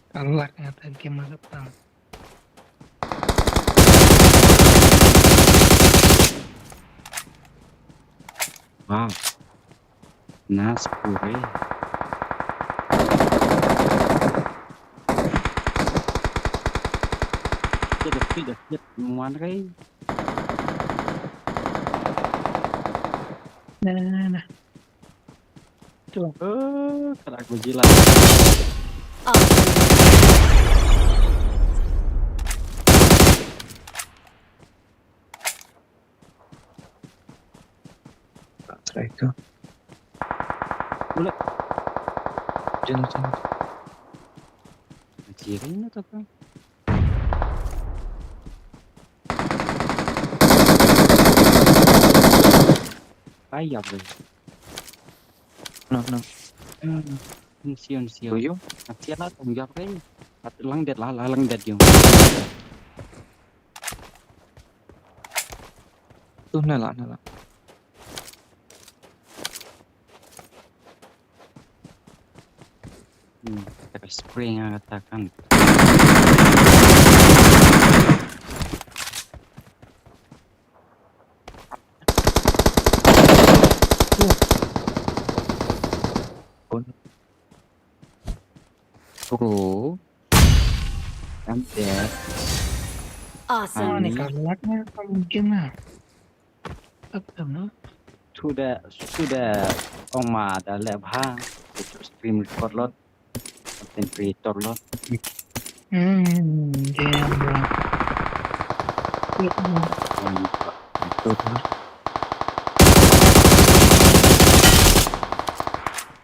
kalah ternyata game depan. wow nice pure Sudah muan ray. Nah. Coba. Kena aku jilat. itu. Boleh. Jangan. Cirin atau apa? Payah bro. No. Siun. Tuyo. Nanti lah tanggung jawab kayaknya. Lang dat yung. Tuh nala. Pakai spray nga katakan. Bro. I'm dead. Awesome. Ini kalaknya mungkin lah. Apa no? Sudah Oma ada lab ha. Itu stream record lot. Content creator lot. Jangan bro. Yang itu lah.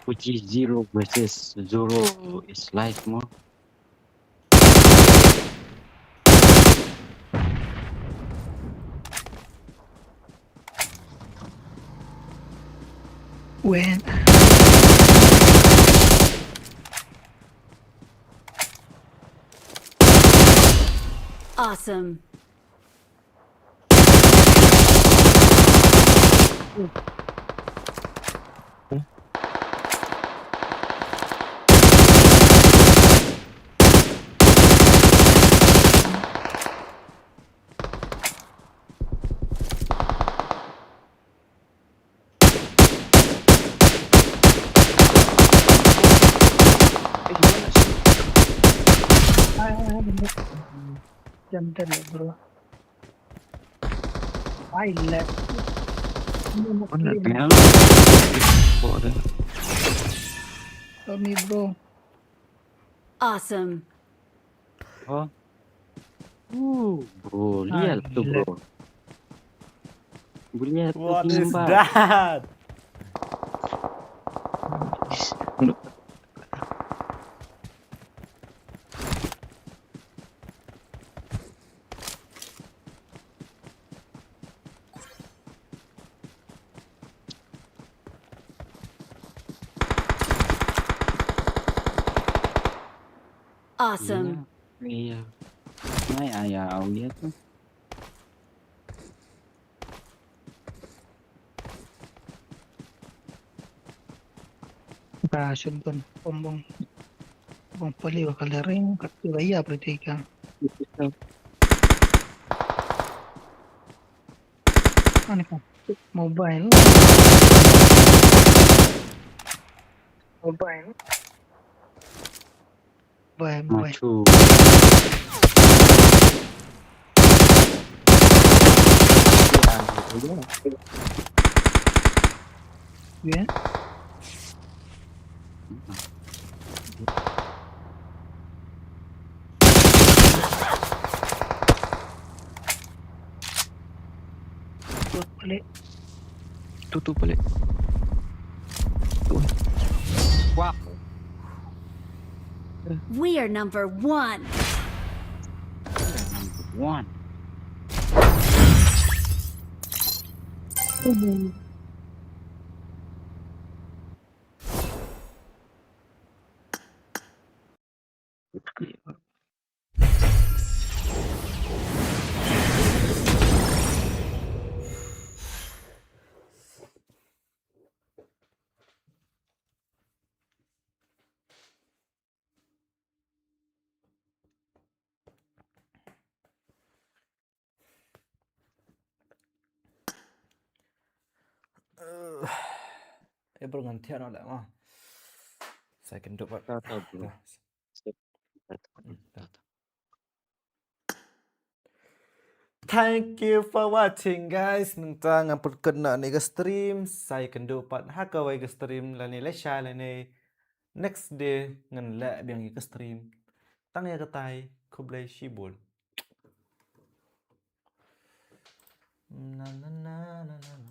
Uji Zero versus Zoro is live mo. When Awesome. Gimana sih? Jantan ya bro. I left. Bener. Kenal. Oh, ada. Tommy bro. Awesome. Oh. Bro, lihat tuh bro. Lihat tuh What is timba. that? Awesome. Iya. Nay ayaw dia tuh. Kasun pun pombong pali bakal ring katu iya berarti kan. Mana kan? Mobile. Macu. Ya. Balik. Tutup balik. Wow. We are number one. Number one. Pergantian ada mah. Saya kenduk pak. Tahu bro. Thank you for watching guys. Nentang ngampun kena ni ke stream. Saya kenduk pat hakawai ke stream lani lesha lani. Next day ngan la biang ke stream. Tang ya ketai kublai shibul. Na na na na na.